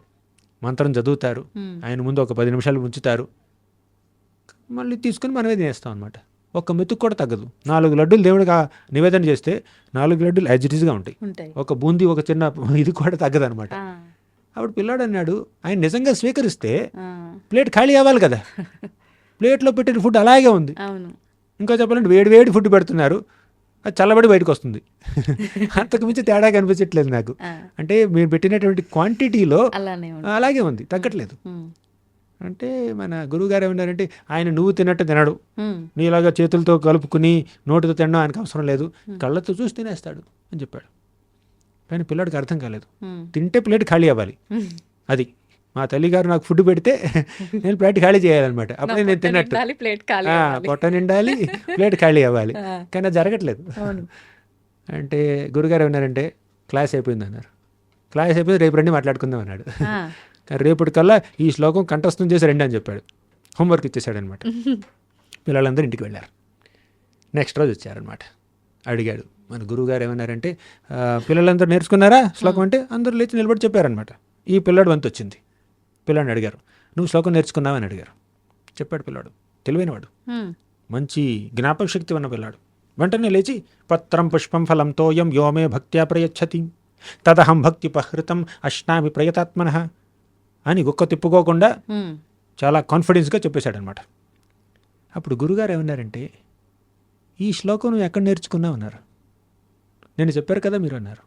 మంత్రం చదువుతారు, ఆయన ముందు ఒక 10 నిమిషాలు ఉంచుతారు, మళ్ళీ తీసుకుని మనమే తినేస్తాం అనమాట. ఒక్క మెతుకు కూడా తగ్గదు. 4 లడ్డూలు దేవుడికి నివేదన చేస్తే 4 లడ్డూలు యాజ్ ఇట్ ఈస్గా ఉంటాయి. ఒక బూందీ, ఒక చిన్న ఇది కూడా తగ్గదు అనమాట. అప్పుడు పిల్లాడు అన్నాడు, ఆయన నిజంగా స్వీకరిస్తే ప్లేట్ ఖాళీ అవ్వాలి కదా, ప్లేట్లో పెట్టిన ఫుడ్ అలాగే ఉంది. ఇంకా చెప్పాలంటే వేడి ఫుడ్ పెడుతున్నారు, అది చల్లబడి బయటకు వస్తుంది. అంతకు మించి తేడా కనిపించట్లేదు నాకు. అంటే మీరు పెట్టినటువంటి క్వాంటిటీలో అలాగే ఉంది, తగ్గట్లేదు. అంటే మన గురువుగారు ఏమన్నారంటే, ఆయన నువ్వు తిన్నట్టు తినడు, నీలాగా చేతులతో కలుపుకుని నోటితో తినడం ఆయనకు అవసరం లేదు, కళ్ళతో చూసి తినేస్తాడు అని చెప్పాడు. కానీ పిల్లాడికి అర్థం కాలేదు. తింటే ప్లేట్ ఖాళీ అవ్వాలి, అది మా తల్లిగారు నాకు ఫుడ్ పెడితే నేను ప్లేట్ ఖాళీ చేయాలన్నమాట, అప్పుడే నేను తిన్నట్టు. పొట్ట నిండాలి, ప్లేట్ ఖాళీ అవ్వాలి, కానీ అది జరగట్లేదు. అంటే గురుగారు ఏమన్నారంటే, క్లాస్ అయిపోయింది అన్నారు. క్లాస్ అయిపోయింది, రేపు రండి మాట్లాడుకుందాం అన్నాడు. రేపటికల్లా ఈ శ్లోకం కంఠస్థం చేసి రండి అని చెప్పాడు. హోంవర్క్ ఇచ్చేసాడు అనమాట. పిల్లలందరూ ఇంటికి వెళ్ళారు. నెక్స్ట్ రోజు వచ్చారనమాట. అడిగాడు మన గురువుగారు ఏమన్నారంటే, పిల్లలందరూ నేర్చుకున్నారా శ్లోకం అంటే? అందరూ లేచి నిలబడి చెప్పారనమాట. ఈ పిల్లాడు వంతు వచ్చింది. పిల్లాడిని అడిగారు, నువ్వు శ్లోకం నేర్చుకున్నావు అని అడిగారు. చెప్పాడు పిల్లాడు, తెలివైనవాడు, మంచి జ్ఞాపక శక్తి ఉన్న పిల్లాడు. వెంటనే లేచి పత్రం పుష్పం ఫలం తోయం యోమే భక్త్యా ప్రయచ్చతి తదహం భక్త్యుపహృతం అశ్నామి ప్రయతాత్మనః అని గుక్క తిప్పుకోకుండా చాలా కాన్ఫిడెన్స్గా చెప్పేశాడనమాట. అప్పుడు గురుగారు ఏమన్నారంటే, ఈ శ్లోకం నువ్వు ఎక్కడ నేర్చుకున్నావు అన్నారు. నేను చెప్పారు కదా మీరు అన్నారు.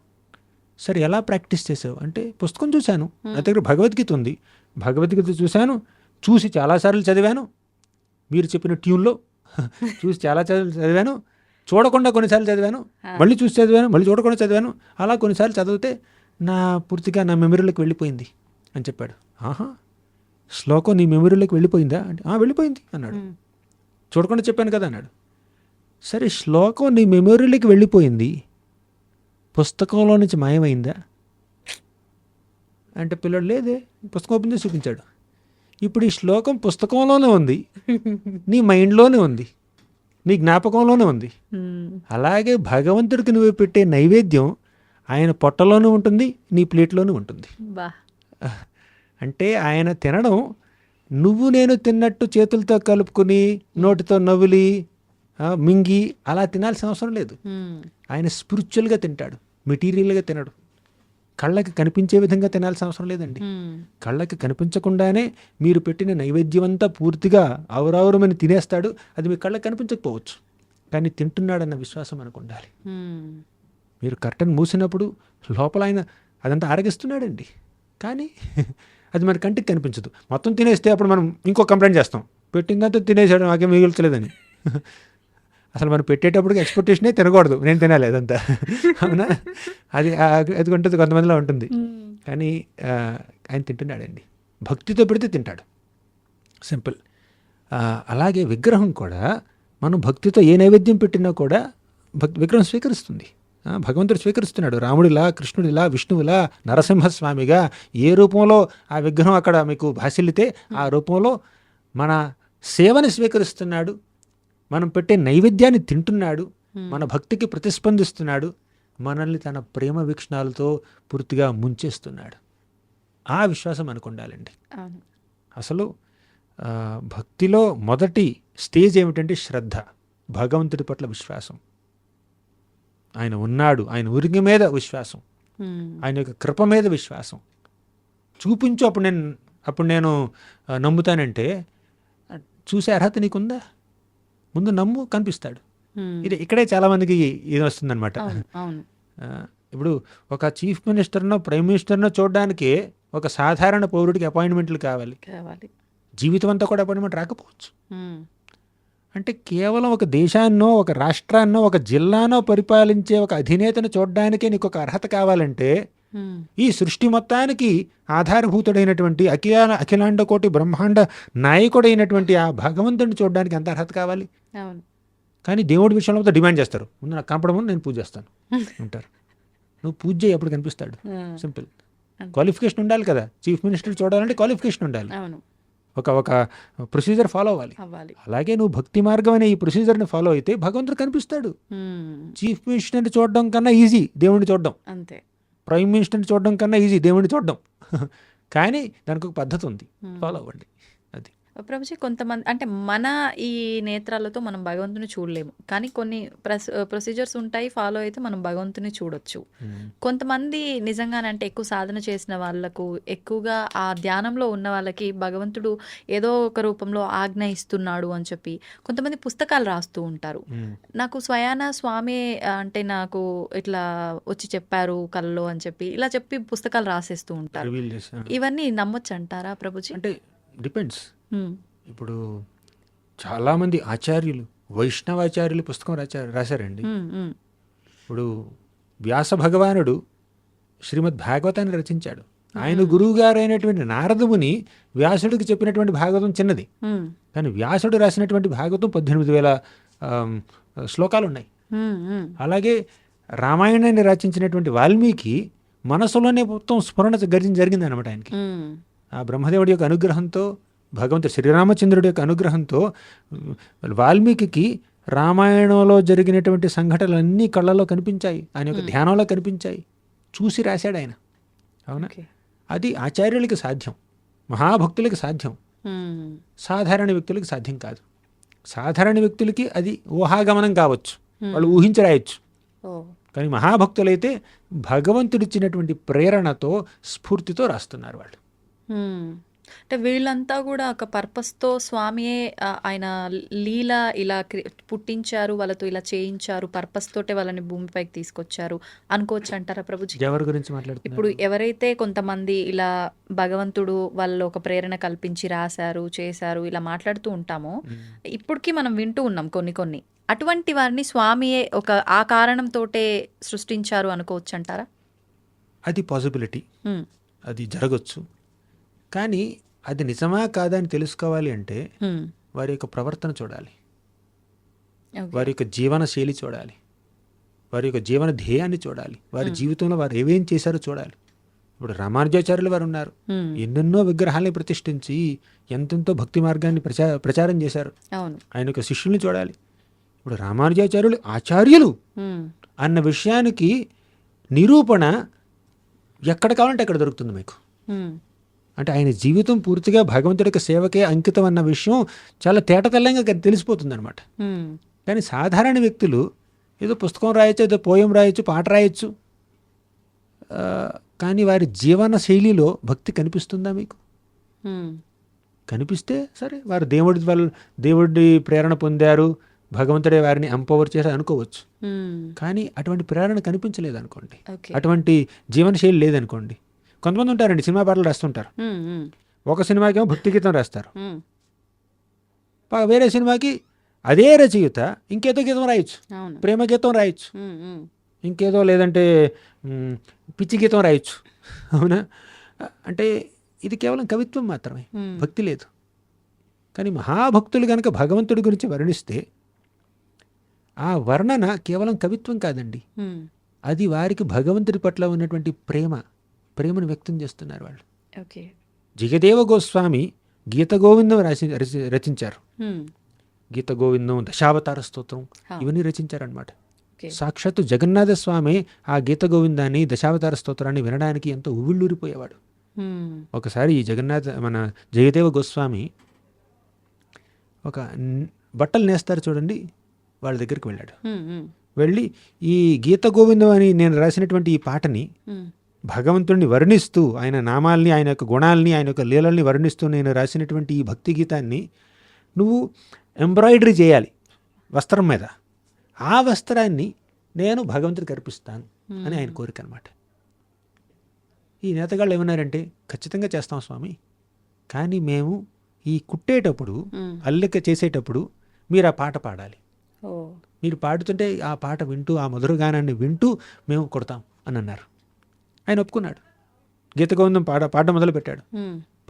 సరే ఎలా ప్రాక్టీస్ చేసావు అంటే, పుస్తకం చూశాను, నా దగ్గర భగవద్గీత ఉంది, భగవద్గీత చూశాను, చూసి చాలాసార్లు చదివాను, మీరు చెప్పిన ట్యూన్లో చూసి చాలాసార్లు చదివాను, చూడకుండా కొన్నిసార్లు చదివాను, మళ్ళీ చూసి చదివాను, మళ్ళీ చూడకుండా చదివాను, అలా కొన్నిసార్లు చదివితే పూర్తిగా నా మెమరీలోకి వెళ్ళిపోయింది అని చెప్పాడు. ఆహా, శ్లోకం నీ మెమరీలోకి వెళ్ళిపోయిందా అంటే, వెళ్ళిపోయింది అన్నాడు. చూడకుండా చెప్పాను కదా అన్నాడు. సరే, శ్లోకం నీ మెమరీలోకి వెళ్ళిపోయింది, పుస్తకంలో నుంచి మాయమైందా అంటే, పిల్లడు లేదే, పుస్తకం ఓపెన్ చేసి చూపించాడు. ఇప్పుడు ఈ శ్లోకం పుస్తకంలోనే ఉంది, నీ మైండ్లోనే ఉంది, నీ జ్ఞాపకంలోనే ఉంది. అలాగే భగవంతుడికి నువ్వు పెట్టే నైవేద్యం ఆయన పొట్టలోనూ ఉంటుంది, నీ ప్లేట్లోనూ ఉంటుంది. అంటే ఆయన తినడం నువ్వు నేను తిన్నట్టు చేతులతో కలుపుకుని నోటితో నవ్వులి మింగి అలా తినాల్సిన అవసరం లేదు. ఆయన స్పిరిచువల్గా తింటాడు, మెటీరియల్గా తినడు. కళ్ళకి కనిపించే విధంగా తినాల్సిన అవసరం లేదండి. కళ్ళకి కనిపించకుండానే మీరు పెట్టిన నైవేద్యం అంతా పూర్తిగా ఆవురావురమని తినేస్తాడు. అది మీ కళ్ళకి కనిపించకపోవచ్చు, కానీ తింటున్నాడన్న విశ్వాసం మనకు ఉండాలి. మీరు కర్టన్ మూసినప్పుడు లోపల ఆయన అదంతా ఆరగిస్తున్నాడండి, కానీ అది మన కంటికి కనిపించదు. మొత్తం తినేస్తే అప్పుడు మనం ఇంకో కంప్లైంట్ చేస్తాం, పెట్టిందంతా తినేసాడు నాకేం మిగుల్చలేదని. అసలు మనం పెట్టేటప్పటికి ఎక్స్పెక్టేషనే తినకూడదు, నేను తినాలి అదంతా, అవునా? అది ఉంటుంది, కొంతమందిలో ఉంటుంది. కానీ ఆయన తింటున్నాడండి, భక్తితో పెడితే తింటాడు, సింపుల్. అలాగే విగ్రహం కూడా మనం భక్తితో ఏ నైవేద్యం పెట్టినా కూడా విగ్రహం స్వీకరిస్తుంది. భగవంతుడు స్వీకరిస్తున్నాడు. రాముడిలా, కృష్ణుడిలా, విష్ణువులా, నరసింహస్వామిగా ఏ రూపంలో ఆ విగ్రహం అక్కడ మీకు భాసిల్లితే ఆ రూపంలో మన సేవని స్వీకరిస్తున్నాడు, మనం పెట్టే నైవేద్యాన్ని తింటున్నాడు, మన భక్తికి ప్రతిస్పందిస్తున్నాడు, మనల్ని తన ప్రేమ వీక్షణాలతో పూర్తిగా ముంచేస్తున్నాడు. ఆ విశ్వాసం మనకు ఉండాలండి. అసలు భక్తిలో మొదటి స్టేజ్ ఏమిటంటే శ్రద్ధ, భగవంతుడి పట్ల విశ్వాసం. ఆయన ఉన్నాడు, ఆయన ఉరికి మీద విశ్వాసం, ఆయన యొక్క కృప మీద విశ్వాసం. చూపించు అప్పుడు నేను నమ్ముతానంటే చూసే అర్హత నీకుందా? ముందు నమ్ము, కనిపిస్తాడు. ఇక్కడే చాలామందికి ఇది వస్తుందన్నమాట. ఇప్పుడు ఒక చీఫ్ మినిస్టర్నో ప్రైమ్ మినిస్టర్నో చూడడానికి ఒక సాధారణ పౌరుడికి అపాయింట్మెంట్లు కావాలి. జీవితం అంతా కూడా అపాయింట్మెంట్ రాకపోవచ్చు. అంటే కేవలం ఒక దేశాన్నో, ఒక రాష్ట్రాన్నో, ఒక జిల్లానో పరిపాలించే ఒక అధినేతను చూడడానికే నీకు ఒక అర్హత కావాలంటే ఈ సృష్టి మొత్తానికి ఆధారభూతుడైనటువంటి అఖిలాండ కోటి బ్రహ్మాండ నాయకుడైనటువంటి ఆ భగవంతుడిని చూడడానికి ఎంత అర్హత కావాలి? కానీ దేవుడి విషయంలో డిమాండ్ చేస్తారు, ముందు నాకు కనపడము, నేను పూజ చేస్తాను అంటారు. నువ్వు పూజ చేయి, అప్పుడు కనిపిస్తాడు. సింపుల్. క్వాలిఫికేషన్ ఉండాలి కదా, చీఫ్ మినిస్టర్ చూడాలంటే క్వాలిఫికేషన్ ఉండాలి, ఒక ప్రొసీజర్ ఫాలో అవ్వాలి. అలాగే నువ్వు భక్తి మార్గం అనే ఈ ప్రొసీజర్ని ఫాలో అయితే భగవంతుడు కనిపిస్తాడు. చీఫ్ మినిస్టర్ని చూడడం కన్నా ఈజీ దేవుడిని చూడడం, అంతే. ప్రైమ్ మినిస్టర్ని చూడడం కన్నా ఈజీ దేవుడిని చూడడం. కానీ దానికి ఒక పద్ధతి ఉంది, ఫాలో అవ్వండి. అది ప్రభుజీ, కొంతమంది అంటే మన ఈ నేత్రాలతో మనం భగవంతుని చూడలేము, కానీ కొన్ని ప్రొసీజర్స్ ఉంటాయి, ఫాలో అయితే మనం భగవంతుని చూడొచ్చు. కొంతమంది నిజంగానే అంటే ఎక్కువ సాధన చేసిన వాళ్ళకు, ఎక్కువగా ఆ ధ్యానంలో ఉన్న వాళ్ళకి భగవంతుడు ఏదో ఒక రూపంలో ఆజ్ఞ ఇస్తున్నాడు అని చెప్పి కొంతమంది పుస్తకాలు రాస్తూ ఉంటారు. నాకు స్వయాన స్వామి అంటే నాకు ఇట్లా వచ్చి చెప్పారు కల్లో అని చెప్పి ఇలా చెప్పి పుస్తకాలు రాసేస్తూ ఉంటారు. ఇవన్నీ నమ్మొచ్చు అంటారా ప్రభుజీ? అంటే డిపెండ్స్. ఇప్పుడు చాలామంది ఆచార్యులు, వైష్ణవాచార్యులు పుస్తకం రాశారండి. ఇప్పుడు వ్యాస భగవానుడు శ్రీమద్ భాగవతాన్ని రచించాడు. ఆయన గురువు గారు అయినటువంటి నారదముని వ్యాసుడికి చెప్పినటువంటి భాగవతం చిన్నది, కానీ వ్యాసుడు రాసినటువంటి భాగవతం 18,000 శ్లోకాలు ఉన్నాయి. అలాగే రామాయణాన్ని రచించినటువంటి వాల్మీకి మనసులోనే మొత్తం స్ఫురణ జరిగింది అనమాట ఆయనకి. ఆ బ్రహ్మదేవుడి యొక్క అనుగ్రహంతో, భగవంతుడు శ్రీరామచంద్రుడి యొక్క అనుగ్రహంతో వాల్మీకి రామాయణంలో జరిగినటువంటి సంఘటనలన్నీ కళ్ళలో కనిపించాయి, ఆయన యొక్క ధ్యానంలో కనిపించాయి, చూసి రాశాడు ఆయన. అవునా? అది ఆచార్యులకి సాధ్యం, మహాభక్తులకి సాధ్యం, సాధారణ వ్యక్తులకి సాధ్యం కాదు. సాధారణ వ్యక్తులకి అది ఊహాగమనం కావచ్చు, వాళ్ళు ఊహించి రాయొచ్చు. కానీ మహాభక్తులైతే భగవంతుడిచ్చినటువంటి ప్రేరణతో, స్ఫూర్తితో రాస్తున్నారు వాళ్ళు. అంటే వీళ్ళంతా కూడా ఒక పర్పస్తో స్వామియే ఆయన లీల ఇలా పుట్టించారు, వాళ్ళతో ఇలా చేయించారు, పర్పస్ తోటే వాళ్ళని భూమిపైకి తీసుకొచ్చారు అనుకోవచ్చు అంటారా ప్రభుజీ? ఎవరి గురించి మాట్లాడుతున్నారు? ఇప్పుడు ఎవరైతే కొంతమంది ఇలా భగవంతుడు వాళ్ళు ఒక ప్రేరణ కల్పించి రాశారు, చేశారు, ఇలా మాట్లాడుతూ ఉంటామో ఇప్పటికీ మనం వింటూ ఉన్నాం కొన్ని. అటువంటి వారిని స్వామియే ఆ కారణంతోటే సృష్టించారు అనుకోవచ్చు అంటారా? అది పాసిబిలిటీ, అది జరగచ్చు. కానీ అది నిజమా కాదా అని తెలుసుకోవాలి అంటే వారి యొక్క ప్రవర్తన చూడాలి, వారి యొక్క జీవన శైలి చూడాలి, వారి యొక్క జీవన ధ్యేయాన్ని చూడాలి, వారి జీవితంలో వారు ఏమేం చేశారో చూడాలి. ఇప్పుడు రామానుజాచార్యులు వారు ఉన్నారు, ఎన్నెన్నో విగ్రహాలని ప్రతిష్ఠించి ఎంతెంతో భక్తి మార్గాన్ని ప్రచారం చేశారు. ఆయన యొక్క శిష్యుల్ని చూడాలి. ఇప్పుడు రామానుజాచార్యులు ఆచార్యులు అన్న విషయానికి నిరూపణ ఎక్కడ కావాలంటే అక్కడ దొరుకుతుంది మీకు. అంటే ఆయన జీవితం పూర్తిగా భగవంతుడి యొక్క సేవకే అంకితం అన్న విషయం చాలా తేటతెల్లంగా తెలిసిపోతుంది అనమాట. కానీ సాధారణ వ్యక్తులు ఏదో పుస్తకం రాయొచ్చు, ఏదో పోయం రాయొచ్చు, పాట రాయొచ్చు, కానీ వారి జీవన శైలిలో భక్తి కనిపిస్తుందా మీకు? కనిపిస్తే సరే, వారు దేవుడి ప్రేరణ పొందారు, భగవంతుడే వారిని ఎంపవర్ చేసి అనుకోవచ్చు. కానీ అటువంటి ప్రేరణ కనిపించలేదు అనుకోండి, అటువంటి జీవనశైలి లేదనుకోండి. కొంతమంది ఉంటారండి, సినిమా పాటలు రాస్తుంటారు. ఒక సినిమాకేమో భక్తి గీతం రాస్తారు, వేరే సినిమాకి అదే రచయిత ఇంకేదో గీతం రాయొచ్చు, ప్రేమ గీతం రాయొచ్చు, ఇంకేదో లేదంటే పిచ్చి గీతం రాయొచ్చు. అవునా? అంటే ఇది కేవలం కవిత్వం మాత్రమే, భక్తి లేదు. కానీ మహాభక్తులు కనుక భగవంతుడి గురించి వర్ణిస్తే ఆ వర్ణన కేవలం కవిత్వం కాదండి, అది వారికి భగవంతుడి పట్ల ఉన్నటువంటి ప్రేమను వ్యక్తం చేస్తున్నారు వాళ్ళు. జగదేవ గోస్వామి గీత గోవిందం రచించారు. గీత గోవిందం, దశావతార స్తోత్రం, ఇవన్నీ రచించారనమాట. సాక్షాత్తు జగన్నాథ స్వామి ఆ గీత గోవిందాన్ని, దశావతార స్తోత్రాన్ని వినడానికి ఎంతో ఉవ్విళ్ళూరిపోయేవాడు. ఒకసారి ఈ మన జగదేవ గోస్వామి ఒక బట్టలు నేస్తారు చూడండి, వాళ్ళ దగ్గరికి వెళ్ళాడు. వెళ్ళి ఈ గీత గోవిందం అని నేను రాసినటువంటి ఈ పాటని భగవంతుడిని వర్ణిస్తూ, ఆయన నామాల్ని, ఆయన యొక్క గుణాలని, ఆయన యొక్క లీలల్ని వర్ణిస్తూ నేను రాసినటువంటి ఈ భక్తి గీతాన్ని నువ్వు ఎంబ్రాయిడరీ చేయాలి వస్త్రం మీద, ఆ వస్త్రాన్ని నేను భగవంతుడికి అర్పిస్తాను అని ఆయన కోరిక అనమాట. ఈ నేతగాళ్ళు ఏమన్నారంటే, ఖచ్చితంగా చేస్తాం స్వామి, కానీ మేము ఈ కుట్టేటప్పుడు, అల్లిక చేసేటప్పుడు మీరు ఆ పాట పాడాలి. మీరు పాడుతుంటే ఆ పాట వింటూ, ఆ మధుర గానాన్ని వింటూ మేము కొడతాం అని అన్నారు. ఆయన ఒప్పుకున్నాడు. గీత గోవిందం పాట మొదలు పెట్టాడు.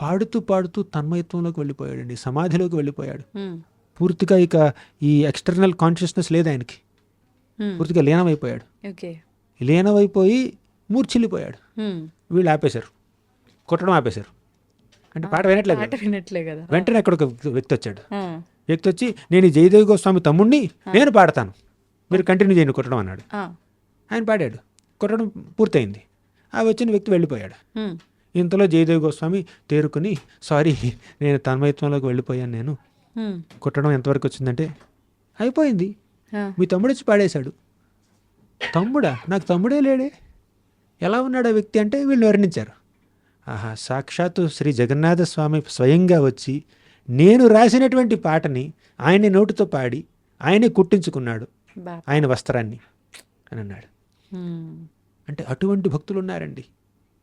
పాడుతూ పాడుతూ తన్మయత్వంలోకి వెళ్ళిపోయాడండి, సమాధిలోకి వెళ్ళిపోయాడు. పూర్తిగా ఇక ఈ ఎక్స్టర్నల్ కాన్షియస్నెస్ లేదు ఆయనకి, పూర్తిగా లీనమైపోయాడు. లీనమైపోయి మూర్ఛిల్లిపోయాడు. వీళ్ళు ఆపేశారు, కొట్టడం ఆపేశారు. అంటే పాట వినట్లే కదా. వెంటనే అక్కడ ఒక వ్యక్తి వచ్చాడు. వ్యక్తి వచ్చి, నేను ఈ జయదేవ గోస్వామి తమ్ముడిని, నేను పాడతాను, మీరు కంటిన్యూ చేయండి కొట్టడం అన్నాడు. ఆయన పాడాడు, కొట్టడం పూర్తయింది. ఆ వచ్చిన వ్యక్తి వెళ్ళిపోయాడు. ఇంతలో జయదేవ గోస్వామి తేరుకుని, సారీ, నేను తన్మయత్వంలోకి వెళ్ళిపోయాను, నేను కొట్టడం ఎంతవరకు వచ్చిందంటే, అయిపోయింది, మీ తమ్ముడు వచ్చి పాడేశాడు. తమ్ముడా? నాకు తమ్ముడే లేడే, ఎలా ఉన్నాడు ఆ వ్యక్తి అంటే వీళ్ళు వర్ణించారు. ఆహా, సాక్షాత్తు శ్రీ జగన్నాథ స్వామి స్వయంగా వచ్చి నేను రాసినటువంటి పాటని ఆయన నోటితో పాడి ఆయనే కుట్టించుకున్నాడు ఆయన వస్త్రాన్ని అని అన్నాడు. అంటే అటువంటి భక్తులు ఉన్నారండి.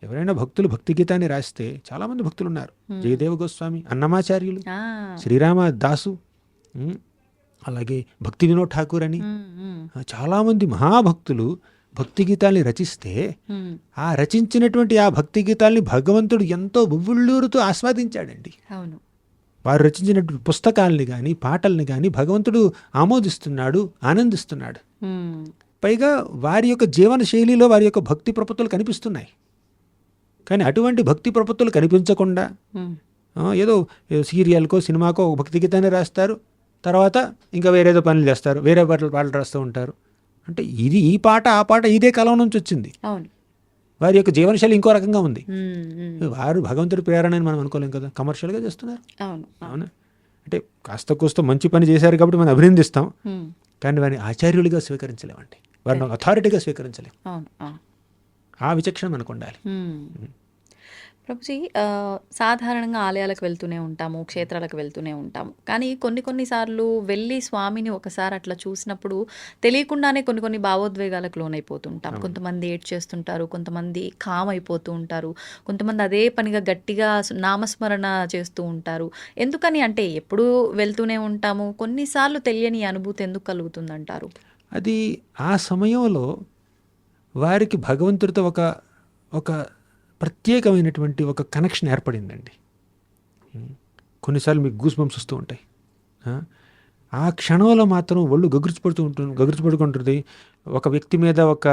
ఎవరైనా భక్తులు భక్తి గీతాన్ని రాస్తే చాలామంది భక్తులు ఉన్నారు. జయదేవ గోస్వామి, అన్నమాచార్యులు, శ్రీరామ దాసు, అలాగే భక్తి వినోద్ ఠాకూర్ అని చాలామంది మహాభక్తులు భక్తి గీతాల్ని రచిస్తే ఆ రచించినటువంటి ఆ భక్తి గీతాల్ని భగవంతుడు ఎంతో బువ్వుళ్ళూరుతో ఆస్వాదించాడండి. వారు రచించినటువంటి పుస్తకాలని కానీ పాటల్ని కానీ భగవంతుడు ఆమోదిస్తున్నాడు, ఆనందిస్తున్నాడు. పైగా వారి యొక్క జీవన శైలిలో వారి యొక్క భక్తి ప్రపత్తులు కనిపిస్తున్నాయి. కానీ అటువంటి భక్తి ప్రపత్తులు కనిపించకుండా ఏదో సీరియల్కో సినిమాకో ఒక భక్తి గీతాన్ని రాస్తారు, తర్వాత ఇంకా వేరేదో పనులు చేస్తారు, వేరే పాటలు రాస్తూ ఉంటారు. అంటే ఇది ఈ పాట ఆ పాట ఇదే కాలం నుంచి వచ్చింది. వారి యొక్క జీవనశైలి ఇంకో రకంగా ఉంది. వారు భగవంతుడి ప్రేరణ అని మనం అనుకోలేం కదా, కమర్షియల్గా చేస్తున్నారు. అవునా? అంటే కాస్త కూస్త మంచి పని చేశారు కాబట్టి మనం అభినందిస్తాం, కానీ వారిని ఆచార్యులుగా స్వీకరించలేమండి, వారిని అథారిటీగా స్వీకరించలేం. ఆ విచక్షణ మనకు ఉండాలి. ప్రభుజీ, సాధారణంగా ఆలయాలకు వెళ్తూనే ఉంటాము, క్షేత్రాలకు వెళ్తూనే ఉంటాము. కానీ కొన్నిసార్లు వెళ్ళి స్వామిని ఒకసారి అట్లా చూసినప్పుడు తెలియకుండానే కొన్ని భావోద్వేగాలకు లోనైపోతుంటాం. కొంతమంది ఏడ్ చేస్తుంటారు, కొంతమంది కామ్ అయిపోతూ ఉంటారు, కొంతమంది అదే పనిగా గట్టిగా నామస్మరణ చేస్తూ ఉంటారు. ఎందుకని అంటే ఎప్పుడూ వెళ్తూనే ఉంటాము, కొన్నిసార్లు తెలియని అనుభూతి ఎందుకు కలుగుతుందంటారు? అది ఆ సమయంలో వారికి భగవంతుడితో ఒక ప్రత్యేకమైనటువంటి ఒక కనెక్షన్ ఏర్పడిందండి. కొన్నిసార్లు మీకు గూస్ బంప్స్ వస్తూ ఉంటాయి. ఆ క్షణంలో మాత్రం ఒళ్ళు గగుర్చిపడుకుంటుంది. ఒక వ్యక్తి మీద ఒక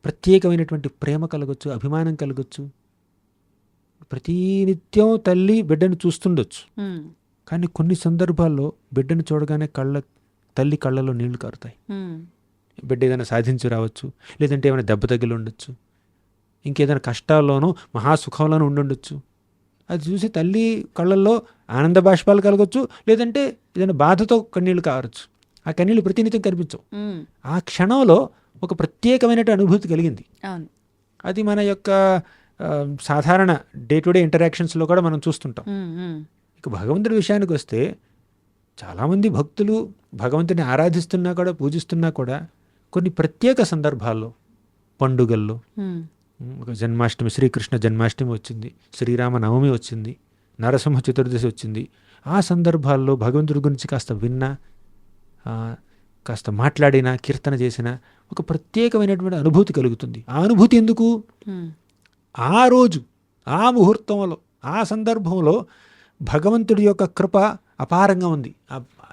ప్రత్యేకమైనటువంటి ప్రేమ కలగచ్చు, అభిమానం కలగచ్చు. ప్రతినిత్యం తల్లి బిడ్డను చూస్తుండొచ్చు, కానీ కొన్ని సందర్భాల్లో బిడ్డను చూడగానే తల్లి కళ్ళలో నీళ్లు కారుతాయి. బిడ్డ ఏదైనా సాధించి రావచ్చు, లేదంటే ఏమైనా దెబ్బ తగిలి ఉండొచ్చు, ఇంకేదైనా కష్టాల్లోనూ మహాసుఖంలోనూ ఉండుండొచ్చు. అది చూసి తల్లి కళ్ళల్లో ఆనంద బాష్పాలు కలగచ్చు, లేదంటే ఏదైనా బాధతో కన్నీళ్ళు కావచ్చు. ఆ కన్నీళ్ళు ప్రతినిత్యం కనిపించవు. ఆ క్షణంలో ఒక ప్రత్యేకమైన అనుభూతి కలిగింది. అది మన యొక్క సాధారణ డే టు డే ఇంటరాక్షన్స్లో కూడా మనం చూస్తుంటాం. ఉమ్. ఇక భగవంతుడి విషయానికి వస్తే చాలామంది భక్తులు భగవంతుని ఆరాధిస్తున్నా కూడా పూజిస్తున్నా కూడా కొన్ని ప్రత్యేక సందర్భాల్లో, పండుగల్లో, ఉమ్. ఒక జన్మాష్టమి, శ్రీకృష్ణ జన్మాష్టమి వచ్చింది, శ్రీరామ నవమి వచ్చింది, నరసింహ చతుర్దశి వచ్చింది. ఆ సందర్భాల్లో భగవంతుడి గురించి కాస్త విన్నా, కాస్త మాట్లాడినా, కీర్తన చేసినా ఒక ప్రత్యేకమైనటువంటి అనుభూతి కలుగుతుంది. ఆ అనుభూతి ఎందుకు? ఉమ్. ఆ రోజు, ఆ ముహూర్తంలో, ఆ సందర్భంలో భగవంతుడి యొక్క కృప అపారంగా ఉంది.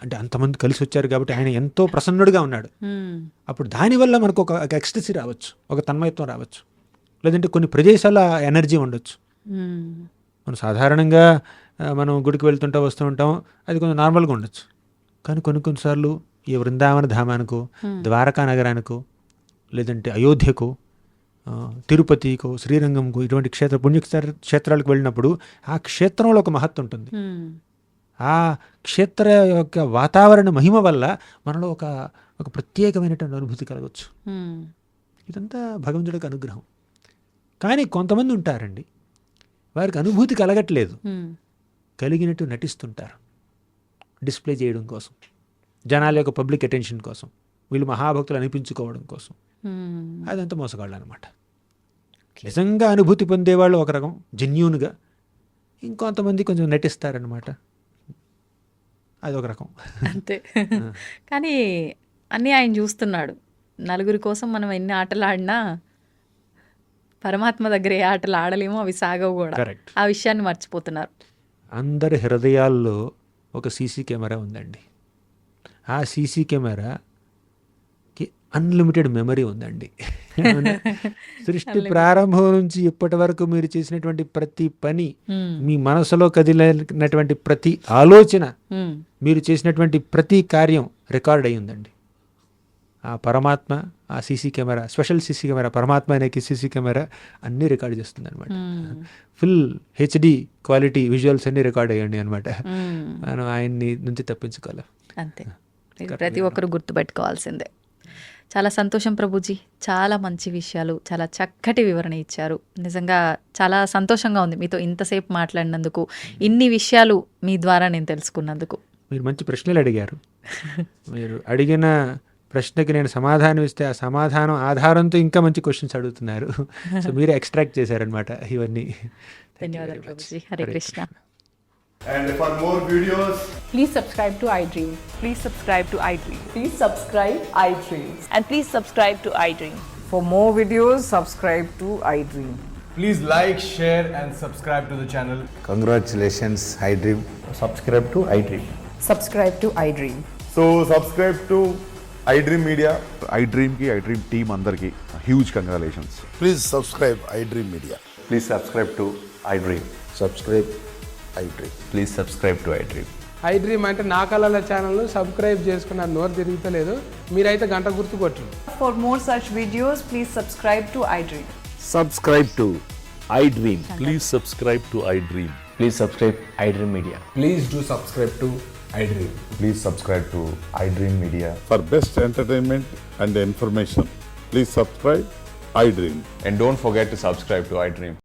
అంటే అంతమంది కలిసి వచ్చారు కాబట్టి ఆయన ఎంతో ప్రసన్నుడిగా ఉన్నాడు. ఉమ్. అప్పుడు దానివల్ల మనకు ఒక ఎక్స్టసీ రావచ్చు, ఒక తన్మయత్వం రావచ్చు, లేదంటే కొన్ని ప్రదేశాల ఎనర్జీ ఉండొచ్చు. ఉమ్. మనం సాధారణంగా మనం గుడికి వెళ్తుంటా వస్తూ ఉంటాం, అది కొంచెం నార్మల్గా ఉండొచ్చు. కానీ కొన్నిసార్లు ఈ వృందావన ధామానికో, ద్వారకా నగరానికో, లేదంటే అయోధ్యకో, తిరుపతికో, శ్రీరంగంకో, ఇటువంటి పుణ్యక్షేత్రాలకు వెళ్ళినప్పుడు ఆ క్షేత్రంలో ఒక మహత్వం ఉంటుంది. ఉమ్. ఆ క్షేత్ర యొక్క వాతావరణ మహిమ వల్ల మనలో ఒక ప్రత్యేకమైనటువంటి అనుభూతి కలగవచ్చు. ఉమ్. ఇదంతా భగవంతుడికి అనుగ్రహం. కానీ కొంతమంది ఉంటారండి, వారికి అనుభూతి కలగట్లేదు, ఉమ్. కలిగినట్టు నటిస్తుంటారు డిస్ప్లే చేయడం కోసం, జనాల యొక్క పబ్లిక్ అటెన్షన్ కోసం, వీళ్ళు మహాభక్తులు అనిపించుకోవడం కోసం. ఉమ్. అదంతా మోసగాళ్ళు అనమాట. నిజంగా అనుభూతి పొందేవాళ్ళు ఒక రకం జెన్యూన్గా, ఇంకొంతమంది కొంచెం నటిస్తారనమాట, అదొక రకం. అంతే. కానీ అన్నీ ఆయన చూస్తున్నాడు. నలుగురి కోసం మనం ఎన్ని ఆటలు ఆడినా పరమాత్మ దగ్గర ఏ ఆటలు ఆడలేమో, అవి సాగవు కూడా. కరెక్ట్. ఆ విషయాన్ని మర్చిపోతున్నారు. అందరి హృదయాల్లో ఒక సీసీ కెమెరా ఉందండి. ఆ సీసీ కెమెరాకి అన్లిమిటెడ్ మెమరీ ఉందండి. సృష్టి ప్రారంభం నుంచి ఇప్పటి వరకు మీరు చేసినటువంటి ప్రతి పని, మీ మనసులో కదిలినటువంటి ప్రతి ఆలోచన, మీరు చేసినటువంటి ప్రతి కార్యం రికార్డ్ అయి ఉందండి. ఆ పరమాత్మ, ఆ CC camera, special CC camera, పరమాత్మ అనే సీసీ కెమెరా అన్నీ రికార్డ్ చేస్తుంది అనమాట. ఫుల్ హెచ్డి క్వాలిటీ విజువల్స్ అన్నీ రికార్డ్ అయ్యండి అనమాట. మనం ఆయన్ని నుంచి తప్పించుకోలేం. అంతే, ఇది ప్రతి ఒక్కరు గుర్తుపెట్టుకోవాల్సిందే. చాలా సంతోషం ప్రభుజీ, చాలా మంచి విషయాలు, చాలా చక్కటి వివరణ ఇచ్చారు. నిజంగా చాలా సంతోషంగా ఉంది మీతో ఇంతసేపు మాట్లాడినందుకు, ఇన్ని విషయాలు మీ ద్వారా నేను తెలుసుకున్నందుకు. మీరు మంచి ప్రశ్నలు అడిగారు. మీరు అడిగిన ప్రశ్నకి నేను సమాధానం ఇస్తే ఆ సమాధానం ఆధారంతో ఇంకా మంచి క్వశ్చన్స్ అడుగుతున్నారు. సో మీరు ఎక్స్ట్రాక్ట్ చేశారనమాట ఇవన్నీ. ధన్యవాదాలు Prabhuji. Hare Krishna. And for more videos, Please subscribe to iDream. Please subscribe to iDream. Please subscribe iDream. And please subscribe to iDream. For more videos, subscribe to iDream. please like, share, and subscribe to the channel. Congratulations, iDream. Subscribe to iDream. Subscribe to iDream. So subscribe to iDream Media. iDream ki iDream team andarki huge congratulations. Please subscribe iDream Media. Please subscribe to iDream. Subscribe iDream. Please subscribe to iDream. iDream అంటే నా కళల ఛానల్ను subscribe చేసుకున్న నోరు తిరుగుతలేదు, మీరైతే గంట గుర్తు కొట్టండి. For more such videos, please subscribe to iDream. Subscribe to iDream. Please subscribe to iDream. Please subscribe iDream Media. Please do subscribe to iDream. Please subscribe to iDream Media. For best entertainment and information, please subscribe iDream. And don't forget to subscribe to iDream.